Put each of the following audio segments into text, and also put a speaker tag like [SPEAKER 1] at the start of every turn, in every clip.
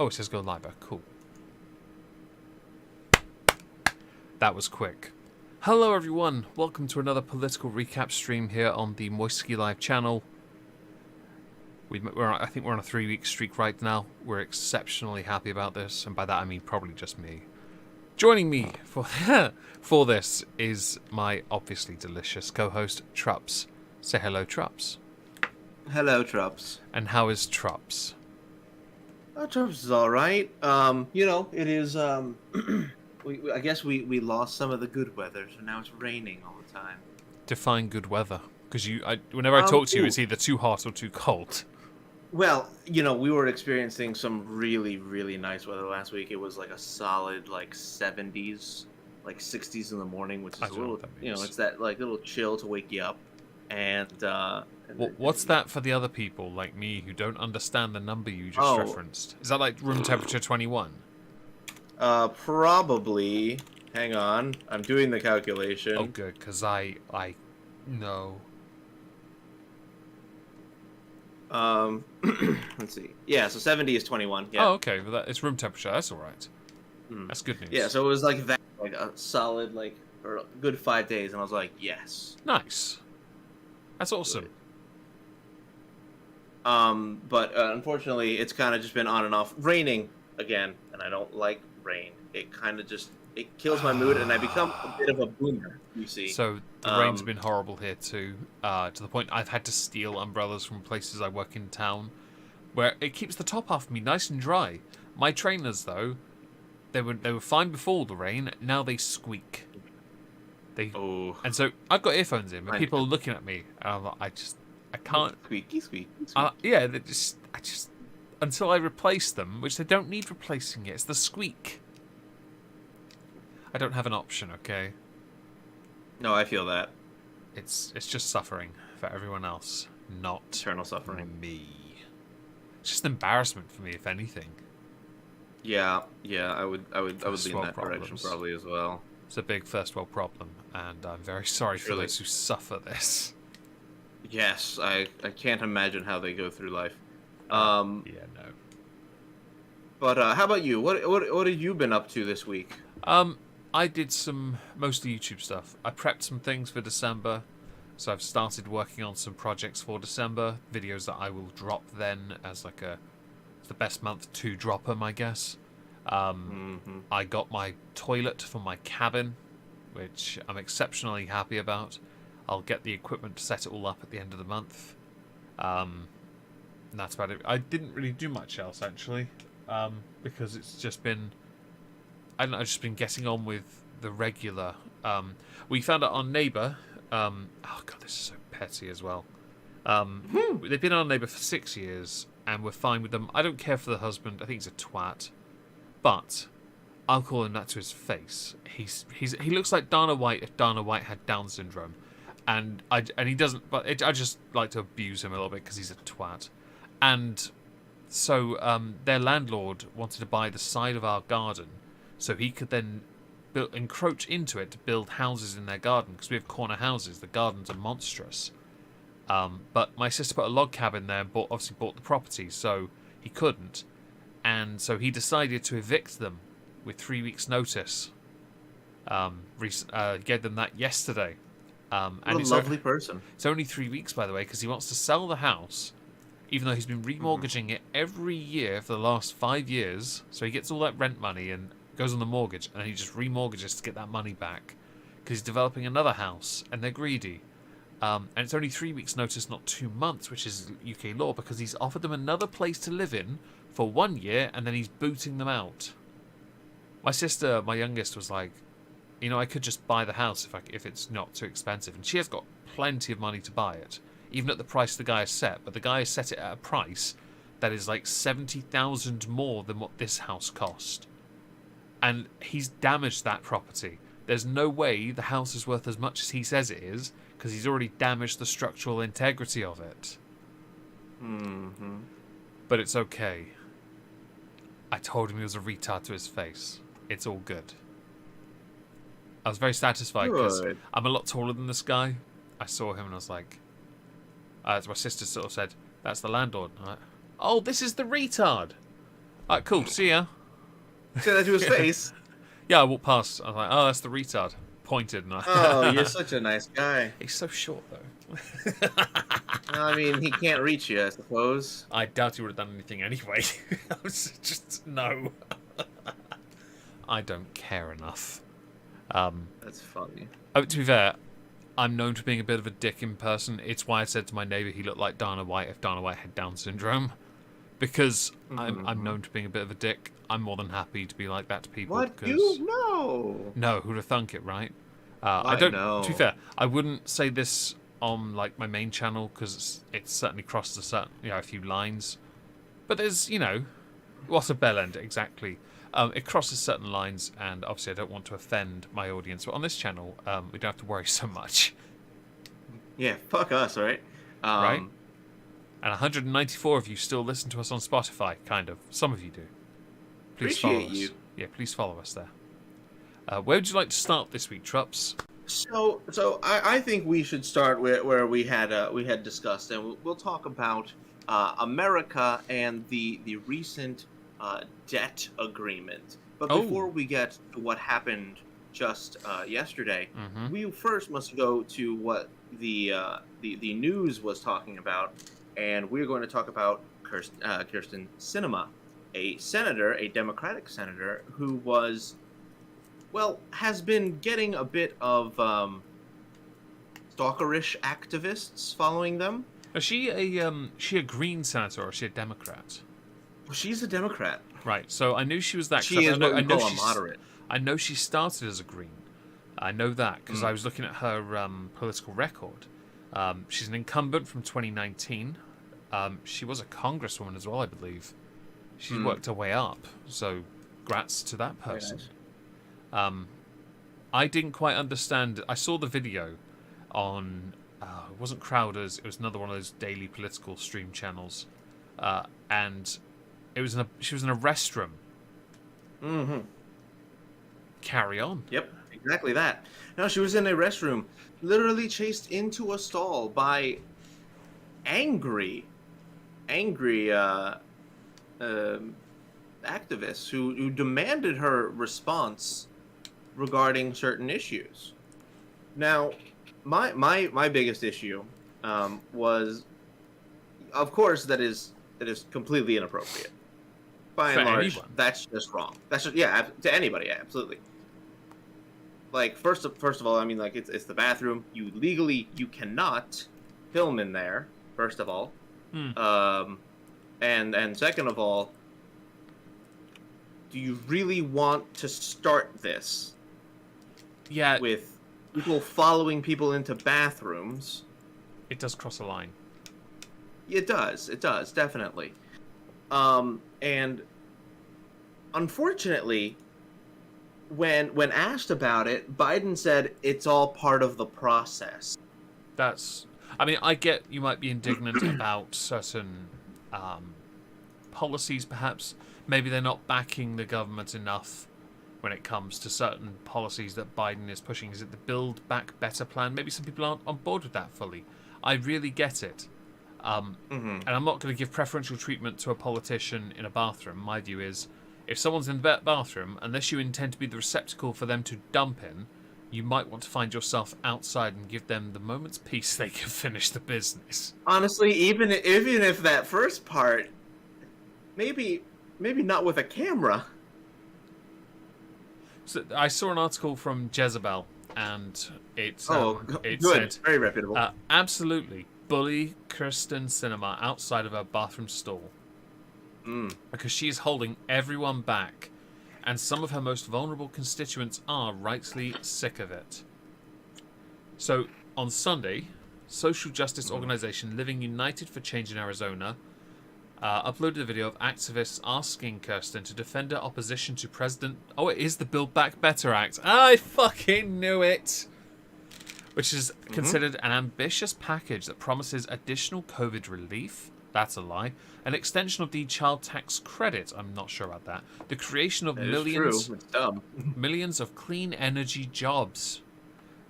[SPEAKER 1] Oh, it says go live. Cool. That was quick. Hello, everyone. Welcome to another political recap stream here on the Moisky Live channel. I think we're on a 3-week streak right now. We're exceptionally happy about this, and by that I mean probably just me. Joining me for this is my obviously delicious co-host, Trups. Say hello, Trups.
[SPEAKER 2] Hello, Trups.
[SPEAKER 1] And how is Trups?
[SPEAKER 2] Trups is all right. It is. I guess we lost some of the good weather, so now it's raining all the time.
[SPEAKER 1] Define good weather, because whenever I talk to you, it's either too hot or too cold.
[SPEAKER 2] Well, we were experiencing some really, really nice weather last week. It was like a solid 70s, 60s in the morning, which is a little, it's that little chill to wake you up. And
[SPEAKER 1] what's that for the other people like me who don't understand the number you just referenced? Is that like room temperature 21?
[SPEAKER 2] Probably. Hang on, I'm doing the calculation.
[SPEAKER 1] Oh, good, because I know.
[SPEAKER 2] Let's see. Yeah, so 70 is 21. Yeah.
[SPEAKER 1] Oh, okay. Well, it's room temperature. That's all right. That's good news.
[SPEAKER 2] Yeah, so it was like that, a solid, for a good 5 days, and I was like, yes.
[SPEAKER 1] Nice. That's awesome.
[SPEAKER 2] Good. But unfortunately, it's kind of just been on and off. Raining again, and I don't like rain. It kind of just kills my mood, and I become a bit of a boomer. You see.
[SPEAKER 1] So the rain's been horrible here too, to the point I've had to steal umbrellas from places I work in town, where it keeps the top off me nice and dry. My trainers, though, they were fine before the rain. Now they squeak. And so I've got earphones in, but people are looking at me, and I can't.
[SPEAKER 2] Squeaky.
[SPEAKER 1] Yeah, I just until I replace them, which they don't need replacing yet. It's the squeak. I don't have an option, okay?
[SPEAKER 2] No, I feel that.
[SPEAKER 1] It's just suffering for everyone else, not
[SPEAKER 2] eternal suffering.
[SPEAKER 1] Me. It's just embarrassment for me, if anything.
[SPEAKER 2] Yeah, I would lean that direction probably as well.
[SPEAKER 1] It's a big first world problem, and I'm very sorry for those who suffer this.
[SPEAKER 2] Yes, I can't imagine how they go through life.
[SPEAKER 1] Yeah, no.
[SPEAKER 2] But how about you? What have you been up to this week?
[SPEAKER 1] I did some mostly YouTube stuff. I prepped some things for December, so I've started working on some projects for December, videos that I will drop then as it's the best month to drop them, I guess. I got my toilet for my cabin, which I'm exceptionally happy about. I'll get the equipment to set it all up at the end of the month. And that's about it. I didn't really do much else, actually, because it's just been... I've just been getting on with the regular. We found out our neighbour... oh, God, this is so petty as well. They've been our neighbour for 6 years, and we're fine with them. I don't care for the husband. I think he's a twat. But I'll call him that to his face. He looks like Dana White if Dana White had Down syndrome. And he doesn't... But I just like to abuse him a little bit because he's a twat. And so their landlord wanted to buy the side of our garden so he could then encroach into it to build houses in their garden, because we have corner houses. The gardens are monstrous. But my sister put a log cabin there and obviously bought the property, so he couldn't. And so he decided to evict them with 3 weeks' notice. Gave them that yesterday.
[SPEAKER 2] And what a lovely person.
[SPEAKER 1] It's only 3 weeks, by the way, because he wants to sell the house, even though he's been remortgaging it every year for the last 5 years. So he gets all that rent money and goes on the mortgage, and he just remortgages to get that money back because he's developing another house, and they're greedy. And it's only 3 weeks' notice, not 2 months, which is UK law, because he's offered them another place to live in for 1 year, and then he's booting them out. My sister, my youngest, was like, I could just buy the house if it's not too expensive. And she has got plenty of money to buy it, even at the price the guy has set. But the guy has set it at a price that is like 70,000 more than what this house cost. And he's damaged that property. There's no way the house is worth as much as he says it is, because he's already damaged the structural integrity of it. But it's okay. I told him he was a retard to his face. It's all good. I was very satisfied because I'm a lot taller than this guy. I saw him and I was like... my sister sort of said, that's the landlord. And I'm like, oh, this is the retard! Alright, cool. See ya.
[SPEAKER 2] Say that to his face.
[SPEAKER 1] Yeah, I walked past. I was like, oh, that's the retard. Pointed. And
[SPEAKER 2] Oh, you're such a nice guy.
[SPEAKER 1] He's so short, though.
[SPEAKER 2] No, I mean, he can't reach you, I suppose.
[SPEAKER 1] I doubt he would have done anything anyway. I was just, no. I don't care enough.
[SPEAKER 2] That's funny.
[SPEAKER 1] Oh, to be fair, I'm known for being a bit of a dick in person. It's why I said to my neighbour he looked like Dana White if Dana White had Down syndrome. Because I'm known for being a bit of a dick. I'm more than happy to be like that to people.
[SPEAKER 2] What?
[SPEAKER 1] Because...
[SPEAKER 2] You? No.
[SPEAKER 1] No, who'd have thunk it, right?
[SPEAKER 2] I
[SPEAKER 1] don't
[SPEAKER 2] know.
[SPEAKER 1] To be fair, I wouldn't say this on like my main channel because it's certainly crosses a few lines. But there's, what a bell end, exactly. It crosses certain lines, and obviously I don't want to offend my audience. But on this channel, we don't have to worry so much.
[SPEAKER 2] Yeah, fuck us, right?
[SPEAKER 1] Right? And 194 of you still listen to us on Spotify, kind of. Some of you do. Please
[SPEAKER 2] Appreciate
[SPEAKER 1] follow us.
[SPEAKER 2] you.
[SPEAKER 1] Yeah, please follow us there. Where would you like to start this week, Trups?
[SPEAKER 2] So I think we should start where we had discussed, and we'll talk about America and the recent debt agreement. But before we get to what happened just yesterday, we first must go to what the news was talking about, and we're going to talk about Kirsten Sinema, a senator, a Democratic senator, who was, has been getting a bit of stalkerish activists following them.
[SPEAKER 1] Is she a Green senator or is she a Democrat?
[SPEAKER 2] Well, she's a Democrat.
[SPEAKER 1] Right. So I knew she was that.
[SPEAKER 2] She is what we call a moderate.
[SPEAKER 1] I know she started as a Green. I know that because I was looking at her political record. She's an incumbent from 2019. She was a congresswoman as well, I believe. She's worked her way up. So, grats to that person. Nice. I didn't quite understand. I saw the video on. It wasn't Crowder's. It was another one of those daily political stream channels, and it was she was in a restroom. Carry on.
[SPEAKER 2] Yep, exactly that. No, she was in a restroom, literally chased into a stall by angry activists who demanded her response regarding certain issues. Now, my biggest issue was, of course, that is completely inappropriate. By and large, that's just wrong. That's just to anybody, yeah, absolutely. Like first of all, I mean, like it's the bathroom. You cannot film in there. First of all, and second of all, do you really want to start this?
[SPEAKER 1] Yeah,
[SPEAKER 2] with people following people into bathrooms.
[SPEAKER 1] It does cross a line.
[SPEAKER 2] It does, definitely. And unfortunately, when asked about it, Biden said it's all part of the process.
[SPEAKER 1] I mean, I get you might be indignant about certain policies, perhaps. Maybe they're not backing the government enough when it comes to certain policies that Biden is pushing. Is it the Build Back Better plan? Maybe some people aren't on board with that fully. I really get it. And I'm not going to give preferential treatment to a politician in a bathroom. My view is, if someone's in the bathroom, unless you intend to be the receptacle for them to dump in, you might want to find yourself outside and give them the moment's peace they can finish the business.
[SPEAKER 2] Honestly, even if that first part, maybe not with a camera.
[SPEAKER 1] So I saw an article from Jezebel, and it
[SPEAKER 2] good,
[SPEAKER 1] said,
[SPEAKER 2] very reputable.
[SPEAKER 1] Absolutely, bully Kirsten Sinema outside of her bathroom stall because she is holding everyone back, and some of her most vulnerable constituents are rightly sick of it. So on Sunday, social justice organization Living United for Change in Arizona uploaded a video of activists asking Kirsten to defend her opposition to President... Oh, it is the Build Back Better Act. I fucking knew it! Which is considered an ambitious package that promises additional COVID relief. That's a lie. An extension of the child tax credit. I'm not sure about that. The creation of millions of clean energy jobs.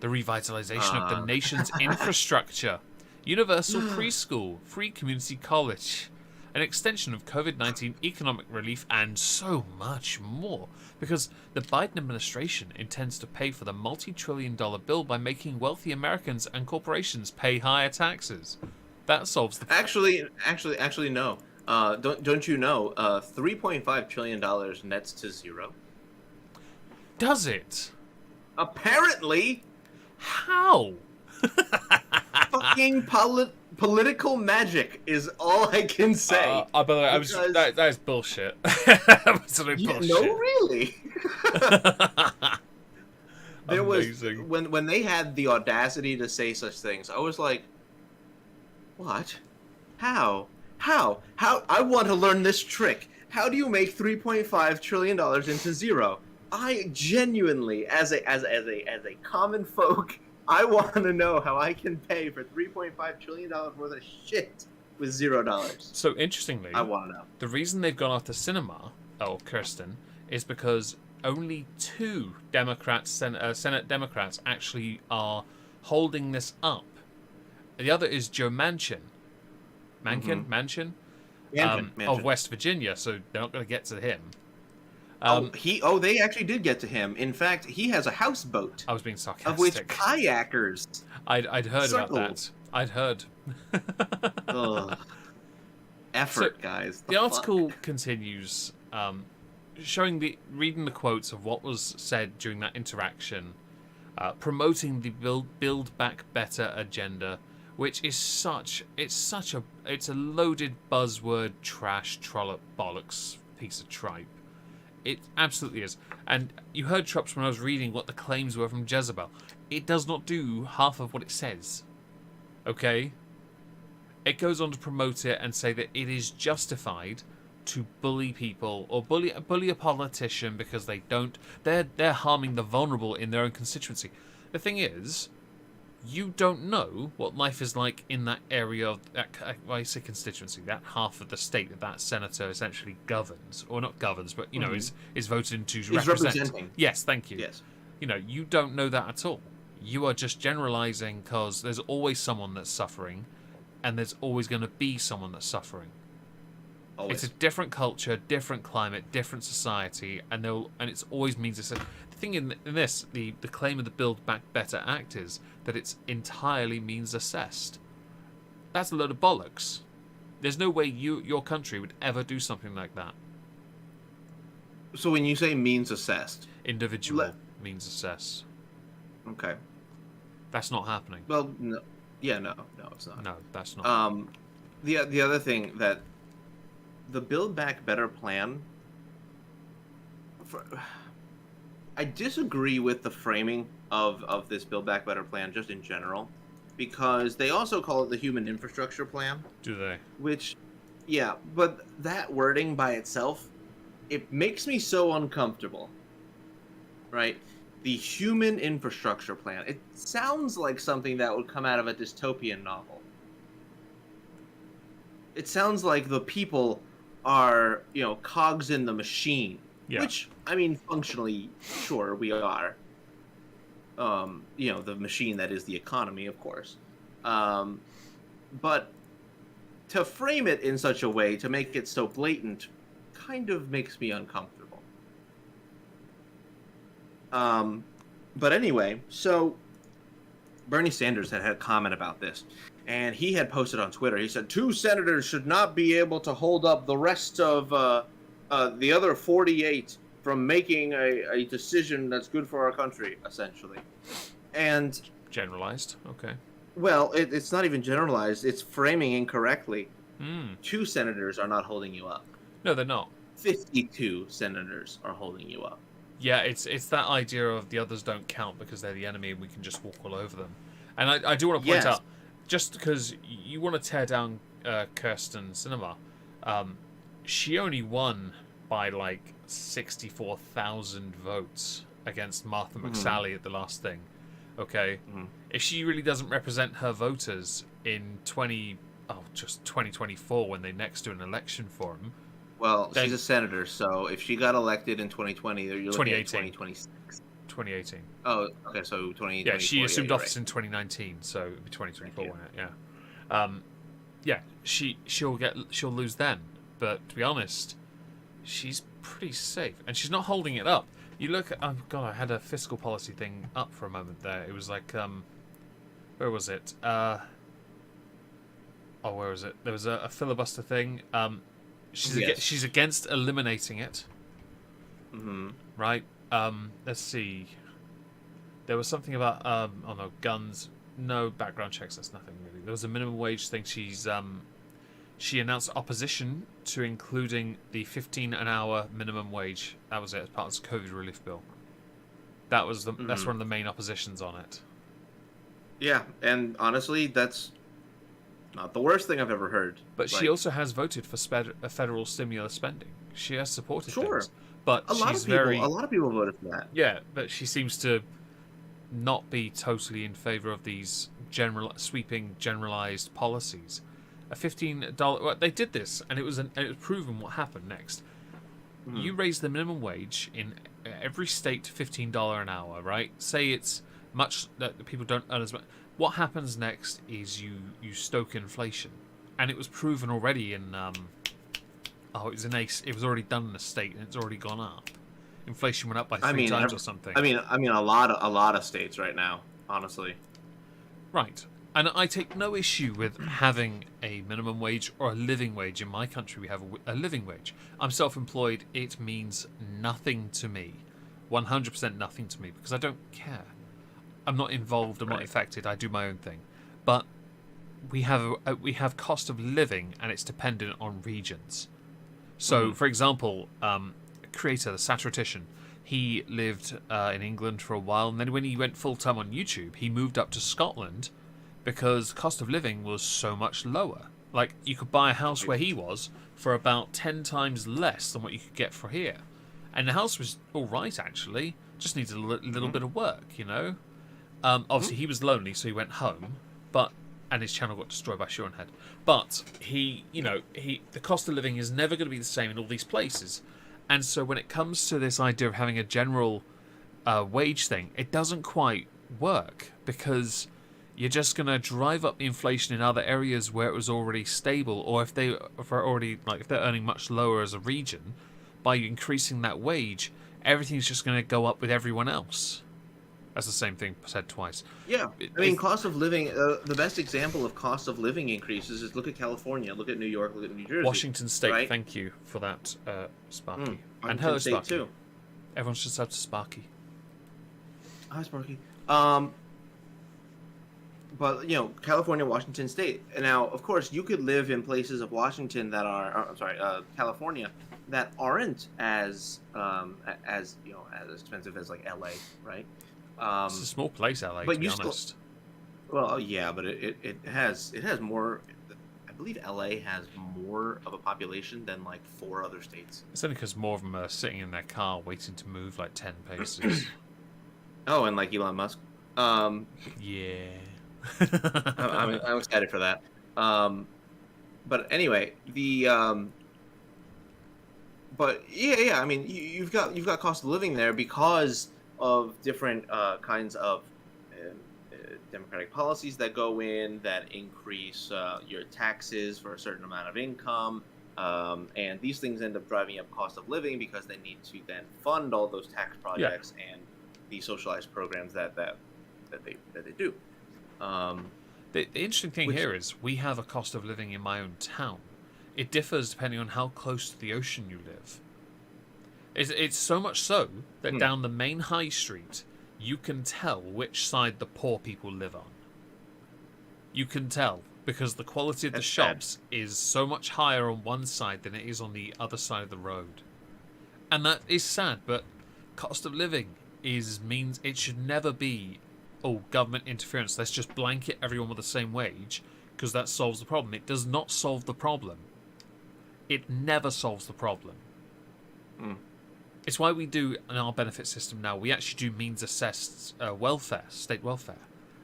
[SPEAKER 1] The revitalization of the nation's infrastructure. Universal preschool. Free community college. an extension of COVID-19 economic relief, and so much more. Because the Biden administration intends to pay for the multi-trillion-dollar bill by making wealthy Americans and corporations pay higher taxes. That solves the...
[SPEAKER 2] Actually, no. Don't you know? $3.5 trillion nets to zero.
[SPEAKER 1] Does it?
[SPEAKER 2] Apparently.
[SPEAKER 1] How?
[SPEAKER 2] Fucking political magic is all I can say.
[SPEAKER 1] By the way, that is bullshit. Absolute bullshit.
[SPEAKER 2] No, really. There
[SPEAKER 1] Amazing.
[SPEAKER 2] was when they had the audacity to say such things, I was like, what? How? I want to learn this trick. How do you make $3.5 trillion into zero? I genuinely, as a common folk, I want to know how I can pay for $3.5 trillion worth of shit with $0.
[SPEAKER 1] So interestingly,
[SPEAKER 2] I want to know.
[SPEAKER 1] The reason they've gone after Sinema, Kirsten, is because only 2 Democrats, Senate Democrats, actually are holding this up. The other is Joe Manchin. Manchin? Of West Virginia, so they're not going to get to him.
[SPEAKER 2] They actually did get to him. In fact, he has a houseboat.
[SPEAKER 1] I was being sarcastic.
[SPEAKER 2] Of which kayakers.
[SPEAKER 1] I'd heard about that. I'd heard.
[SPEAKER 2] Effort, guys.
[SPEAKER 1] The article continues, reading the quotes of what was said during that interaction, promoting the Build Back Better agenda, which is it's a loaded buzzword trash trollop bollocks piece of tripe. It absolutely is. And you heard, Trops, when I was reading what the claims were from Jezebel. It does not do half of what it says. Okay? It goes on to promote it and say that it is justified to bully people or bully a politician because they're harming the vulnerable in their own constituency. The thing is, you don't know what life is like in that area of that, I say constituency, that half of the state that senator essentially governs, or not governs, but is voted into to represent.
[SPEAKER 2] Representing.
[SPEAKER 1] Yes, thank you.
[SPEAKER 2] Yes.
[SPEAKER 1] You don't know that at all. You are just generalizing because there's always someone that's suffering, and there's always going to be someone that's suffering.
[SPEAKER 2] Always.
[SPEAKER 1] It's a different culture, different climate, different society, and it always means this. The thing in this, the claim of the Build Back Better Act is that it's entirely means assessed. That's a load of bollocks. There's no way your country would ever do something like that.
[SPEAKER 2] So when you say means assessed,
[SPEAKER 1] individual means assessed.
[SPEAKER 2] Okay.
[SPEAKER 1] That's not happening.
[SPEAKER 2] Well, no. Yeah, no, it's not.
[SPEAKER 1] No, that's not.
[SPEAKER 2] The other thing that the Build Back Better plan, I disagree with the framing of this Build Back Better plan just in general, because they also call it the Human Infrastructure Plan.
[SPEAKER 1] Do they?
[SPEAKER 2] Which, yeah, but that wording by itself, it makes me so uncomfortable, right? The Human Infrastructure Plan. It sounds like something that would come out of a dystopian novel. It sounds like the people are, cogs in the machine. Yeah. Which, I mean, functionally, sure, we are. The machine that is the economy, of course. But to frame it in such a way, to make it so blatant, kind of makes me uncomfortable. But anyway, so Bernie Sanders had a comment about this, and he had posted on Twitter. He said 2 senators should not be able to hold up the rest of the other 48 from making a decision that's good for our country, essentially. And
[SPEAKER 1] generalized, okay.
[SPEAKER 2] Well, it's not even generalized. It's framing incorrectly. 2 senators are not holding you up.
[SPEAKER 1] No, they're not.
[SPEAKER 2] 52 senators are holding you up.
[SPEAKER 1] Yeah, it's that idea of the others don't count because they're the enemy and we can just walk all over them. And I do want to point out, just because you want to tear down Kirsten Sinema, she only won by like 64,000 votes against Martha McSally at the last thing. Okay? If she really doesn't represent her voters in 2024 when they next do an election for them.
[SPEAKER 2] Well, she's a senator, so if she got elected in 2020, you're looking at 2026.
[SPEAKER 1] 2018.
[SPEAKER 2] Oh, okay, so 2024.
[SPEAKER 1] Yeah, she assumed office in 2019, so it would be 2024, won't it? Yeah. yeah, she'll lose then. But to be honest, she's pretty safe, and she's not holding it up. You look at, oh god, I had a fiscal policy thing up for a moment there. It was like, where was it? Where was it? There was a filibuster thing. She's against eliminating it.
[SPEAKER 2] Mm-hmm.
[SPEAKER 1] Right. Let's see. There was something about guns. No background checks. That's nothing really. There was a minimum wage thing. She announced opposition to including the 15 an hour minimum wage. That was it, as part of the COVID relief bill. That's one of the main oppositions on it.
[SPEAKER 2] Yeah, and honestly, that's not the worst thing I've ever heard.
[SPEAKER 1] But she also has voted for federal stimulus spending. She has supported things. But
[SPEAKER 2] a lot of people voted for that.
[SPEAKER 1] Yeah, but she seems to not be totally in favor of these sweeping generalized policies. A $15. Well, they did this, and it was proven what happened next. You raise the minimum wage in every state to $15 an hour, right? Say it's much that people don't earn as much. What happens next is you stoke inflation, and it was proven already in it was already done in a state, and it's already gone up. Inflation went up by three times or something.
[SPEAKER 2] I mean, a lot of states right now, honestly.
[SPEAKER 1] Right. And I take no issue with having a minimum wage or a living wage. In my country, we have a living wage. I'm self-employed. It means nothing to me. 100% nothing to me, because I don't care. I'm not involved. I'm not affected. I do my own thing. But we have cost of living, and it's dependent on regions. So, for example, creator, the satirician, he lived in England for a while, and then when he went full-time on YouTube, he moved up to Scotland because cost of living was so much lower. Like, you could buy a house where he was for about 10 times less than what you could get for here. And the house was all right, actually. Just needed a little bit of work, you know? Obviously, he was lonely, so he went home, and his channel got destroyed by Seanhead. But the cost of living is never going to be the same in all these places. And so when it comes to this idea of having a general wage thing, it doesn't quite work, because you're just going to drive up the inflation in other areas where it was already stable, or if they're earning much lower as a region, by increasing that wage, everything's just going to go up with everyone else. That's the same thing said twice.
[SPEAKER 2] Yeah, I mean, cost of living. The best example of cost of living increases is look at California, look at New York, look at New Jersey.
[SPEAKER 1] Washington State.
[SPEAKER 2] Right?
[SPEAKER 1] Thank you for that, Sparky. And
[SPEAKER 2] hello,
[SPEAKER 1] Sparky
[SPEAKER 2] too.
[SPEAKER 1] Everyone should sub to Sparky.
[SPEAKER 2] Hi, Sparky. But California, Washington State. And now, of course, you could live in places of Washington that are, California, that aren't as expensive as like LA, right?
[SPEAKER 1] It's a small place, LA.
[SPEAKER 2] But
[SPEAKER 1] to be honest.
[SPEAKER 2] Well, yeah, but it has more. I believe LA has more of a population than like 4 other states.
[SPEAKER 1] It's only because more of them are sitting in their car waiting to move like 10 paces.
[SPEAKER 2] Oh, and like Elon Musk.
[SPEAKER 1] Yeah.
[SPEAKER 2] I'm excited for that. But anyway, but yeah. I mean, you've got cost of living there because of different kinds of democratic policies that go in that increase your taxes for a certain amount of income, and these things end up driving up cost of living because they need to then fund all those tax projects and the socialized programs that they do.
[SPEAKER 1] The interesting thing here is we have a cost of living in my own town. It differs depending on how close to the ocean you live. It's so much so that down the main high street, you can tell which side the poor people live on. You can tell because the quality of the shops is so much higher on one side than it is on the other side of the road. And that is sad, but cost of living means it should never be government interference. Let's just blanket everyone with the same wage because that solves the problem. It does not solve the problem. It never solves the problem. It's why we do in our benefit system now, we actually do means assessed welfare, state welfare.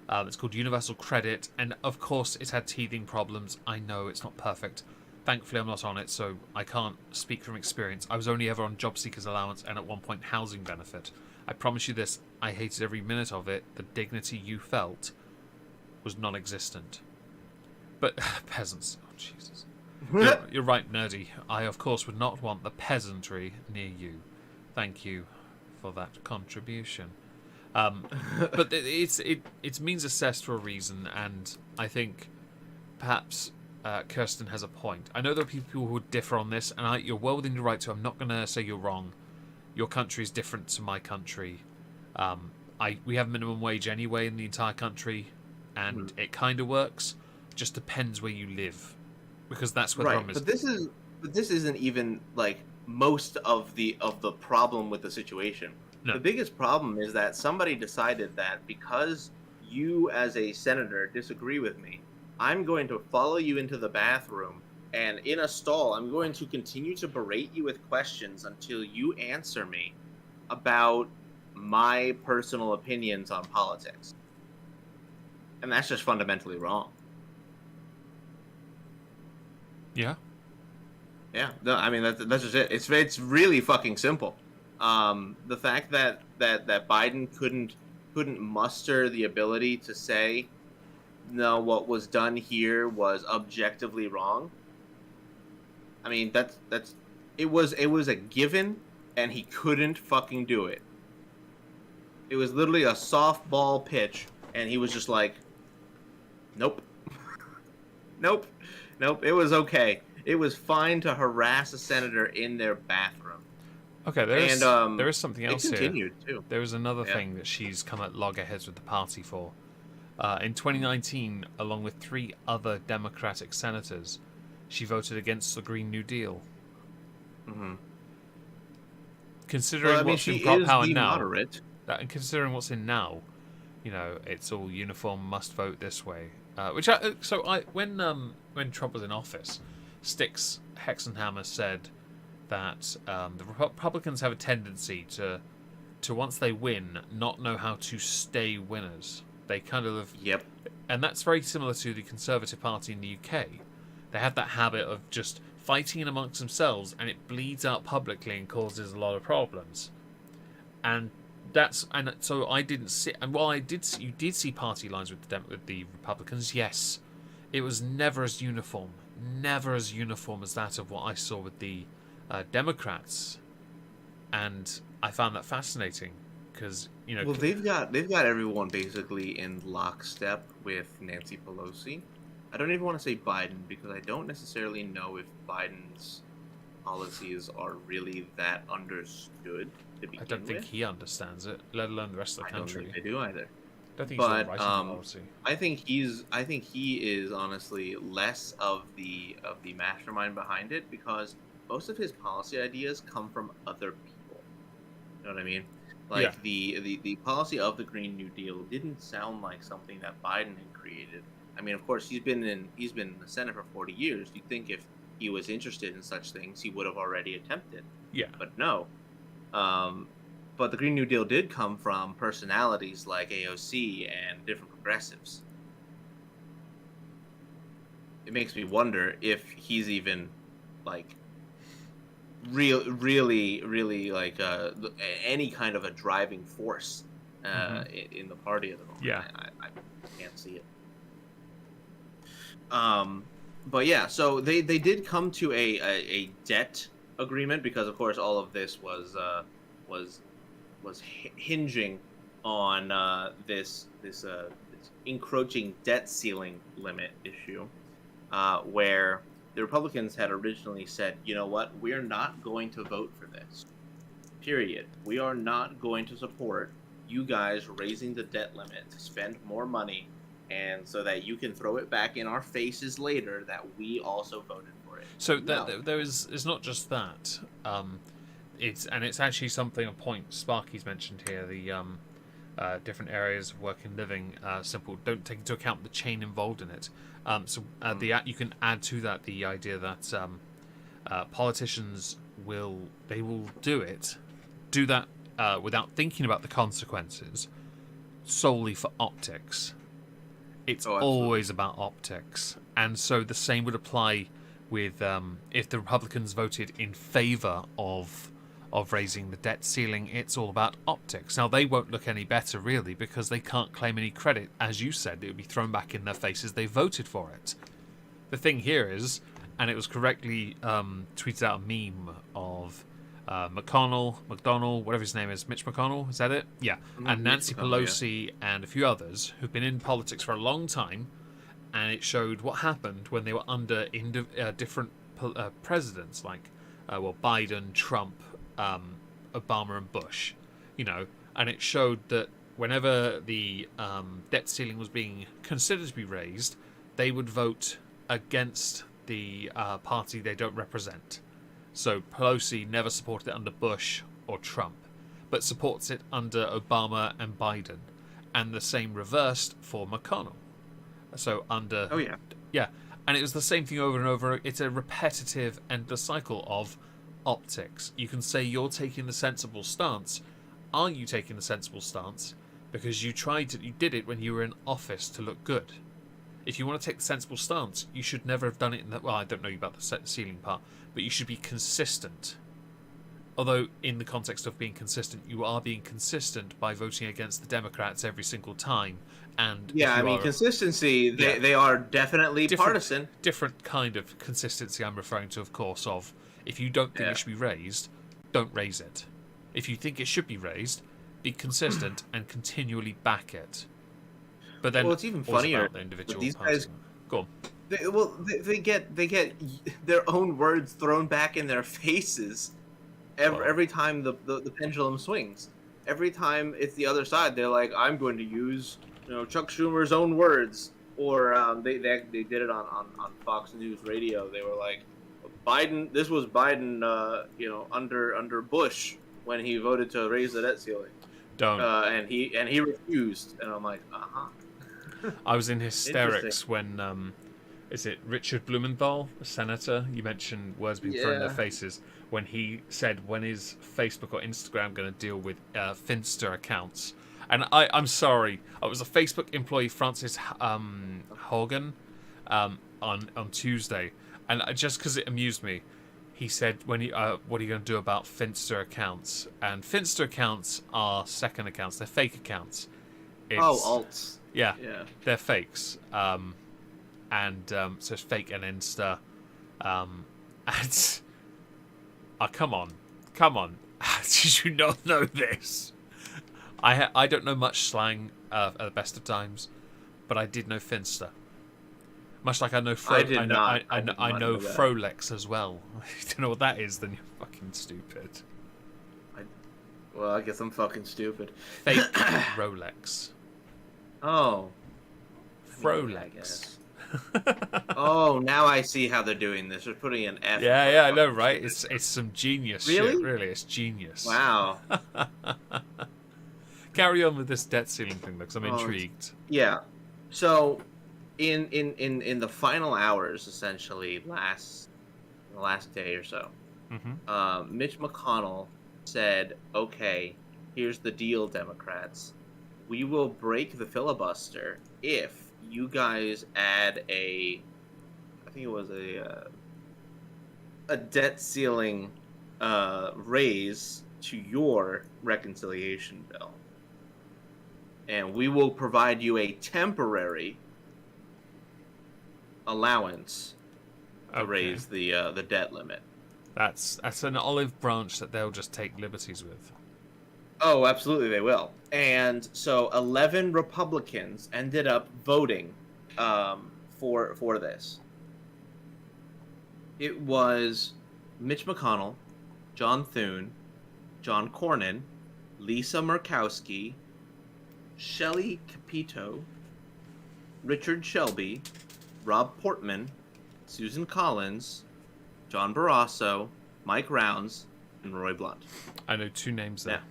[SPEAKER 1] It's called universal credit, and of course it's had teething problems. I know it's not perfect. Thankfully I'm not on it, so I can't speak from experience. I was only ever on job seekers allowance and at one point housing benefit. I promise you this, I hated every minute of it. The dignity you felt was non-existent. But peasants, Jesus. You're right, nerdy. I, of course, would not want the peasantry near you. Thank you for that contribution. But it's means assessed for a reason, and I think perhaps Kirsten has a point. I know there are people who would differ on this, and you're well within your right to. I'm not going to say you're wrong. Your country is different to my country. We have minimum wage anyway in the entire country, and it kind of works. Just depends where you live, because that's where the problem is.
[SPEAKER 2] But this isn't even like most of the problem with the situation. No. The biggest problem is that somebody decided that because you as a senator disagree with me, I'm going to follow you into the bathroom, and in a stall, I'm going to continue to berate you with questions until you answer me about my personal opinions on politics. And that's just fundamentally wrong.
[SPEAKER 1] Yeah.
[SPEAKER 2] Yeah. No, I mean, that's just it. It's really fucking simple. The fact that Biden couldn't muster the ability to say, no, what was done here was objectively wrong. I mean, it was a given, and he couldn't fucking do it. It was literally a softball pitch, and he was just like, nope. Nope. It was okay. It was fine to harass a senator in their bathroom.
[SPEAKER 1] Okay, there is something else
[SPEAKER 2] here. It continued, too.
[SPEAKER 1] There was another thing that she's come at loggerheads with the party for. In 2019, along with 3 other Democratic senators, she voted against the Green New Deal. Mm-hmm. Considering what's in prop power now, and considering what's in now, it's all uniform, must vote this way. When Trump was in office, Styx Hexenhammer said that the Republicans have a tendency to once they win, not know how to stay winners. They kind of and that's very similar to the Conservative Party in the UK. They have that habit of just fighting in amongst themselves, and it bleeds out publicly and causes a lot of problems. And so I didn't see. And while you did see party lines with the Republicans. Yes, it was never as uniform as that of what I saw with the Democrats, and I found that fascinating because
[SPEAKER 2] Well, they've got everyone basically in lockstep with Nancy Pelosi. I don't even want to say Biden because I don't necessarily know if Biden's policies are really that understood to begin with.
[SPEAKER 1] I don't think he understands it, let alone the rest of the country.
[SPEAKER 2] I don't think they do either.
[SPEAKER 1] I don't think he's the right policy.
[SPEAKER 2] I think he is honestly less of the mastermind behind it because most of his policy ideas come from other people. You know what I mean? Like the policy of the Green New Deal didn't sound like something that Biden had created. I mean, of course, he's been in the Senate for 40 years. You'd think if he was interested in such things, he would have already attempted.
[SPEAKER 1] Yeah.
[SPEAKER 2] But no. But the Green New Deal did come from personalities like AOC and different progressives. It makes me wonder if he's even like really like any kind of a driving force in the party at the moment.
[SPEAKER 1] Yeah.
[SPEAKER 2] I can't see it. But yeah, so they did come to a debt agreement because of course all of this was hinging on this encroaching debt ceiling limit issue, where the Republicans had originally said, you know what, we're not going to vote for this. Period. We are not going to support you guys raising the debt limit to spend more money and so that you can throw it back in our faces later that we also voted for it.
[SPEAKER 1] So it's not just that. It's actually something, a point Sparky's mentioned here, the different areas of work and living, simple, don't take into account the chain involved in it. You can add to that the idea that politicians will do that without thinking about the consequences, solely for optics. It's always about optics, and so the same would apply with if the Republicans voted in favor of raising the debt ceiling. It's all about optics. Now, they won't look any better, really, because they can't claim any credit. As you said, it would be thrown back in their faces. They voted for it. the thing here is, and it was correctly tweeted out a meme of McDonnell, whatever his name is, Mitch McConnell, is that it? Yeah. And Nancy Pelosi and a few others who've been in politics for a long time, and it showed what happened when they were under different presidents, like Biden, Trump, Obama, and Bush, and it showed that whenever the debt ceiling was being considered to be raised, they would vote against the party they don't represent. So Pelosi never supported it under Bush or Trump, but supports it under Obama and Biden, and the same reversed for McConnell. So under yeah, and it was the same thing over and over. It's a repetitive endless cycle of optics. You can say you're taking the sensible stance. Are you taking the sensible stance? Because you did it when you were in office to look good. If you want to take the sensible stance, you should never have done it in that. Well, I don't know about the ceiling part, but you should be consistent. Although, in the context of being consistent, you are being consistent by voting against the Democrats every single time. And
[SPEAKER 2] consistency. They are definitely partisan.
[SPEAKER 1] Different kind of consistency. I'm referring to, of course, of if you don't think it should be raised, don't raise it. If you think it should be raised, be consistent and continually back it. But then,
[SPEAKER 2] it's even funnier.
[SPEAKER 1] The individual
[SPEAKER 2] these guys,
[SPEAKER 1] go on.
[SPEAKER 2] They get their own words thrown back in their faces every time the pendulum swings. Every time it's the other side, they're like, "I'm going to use Chuck Schumer's own words," or they did it on Fox News Radio. They were like, "Biden, this was Biden, under Bush when he voted to raise the debt ceiling."
[SPEAKER 1] Don't.
[SPEAKER 2] And he refused, and I'm like,
[SPEAKER 1] I was in hysterics when, is it Richard Blumenthal, a senator? You mentioned words being thrown in their faces. When he said, when is Facebook or Instagram going to deal with Finster accounts? And I'm sorry, it was a Facebook employee, Francis Hogan, on Tuesday. And just because it amused me, he said, what are you going to do about Finster accounts? And Finster accounts are second accounts. They're fake accounts.
[SPEAKER 2] Alts.
[SPEAKER 1] Yeah, they're fakes. So it's fake and Insta. And come on. Did you not know this? I don't know much slang at the best of times, but I did know Finster. Much like I know I know Frolex as well. If you don't know what that is, then you're fucking stupid.
[SPEAKER 2] I guess I'm fucking stupid.
[SPEAKER 1] Fake Rolex.
[SPEAKER 2] Oh.
[SPEAKER 1] Frolex.
[SPEAKER 2] I guess. Oh, now I see how they're doing this. They're putting an F.
[SPEAKER 1] Yeah, I know, right? It's some genius shit, really. It's genius.
[SPEAKER 2] Wow.
[SPEAKER 1] Carry on with this debt ceiling thing, because I'm intrigued.
[SPEAKER 2] Yeah. So, in the final hours, essentially, the last day or so, Mitch McConnell said, "Okay, here's the deal, Democrats. We will break the filibuster if you guys add I think it was a debt ceiling raise to your reconciliation bill. And we will provide you a temporary allowance to raise the debt limit."
[SPEAKER 1] That's an olive branch that they'll just take liberties with.
[SPEAKER 2] Oh, absolutely, they will. And so 11 Republicans ended up voting for this. It was Mitch McConnell, John Thune, John Cornyn, Lisa Murkowski, Shelley Capito, Richard Shelby, Rob Portman, Susan Collins, John Barrasso, Mike Rounds, and Roy Blunt.
[SPEAKER 1] I know two names there.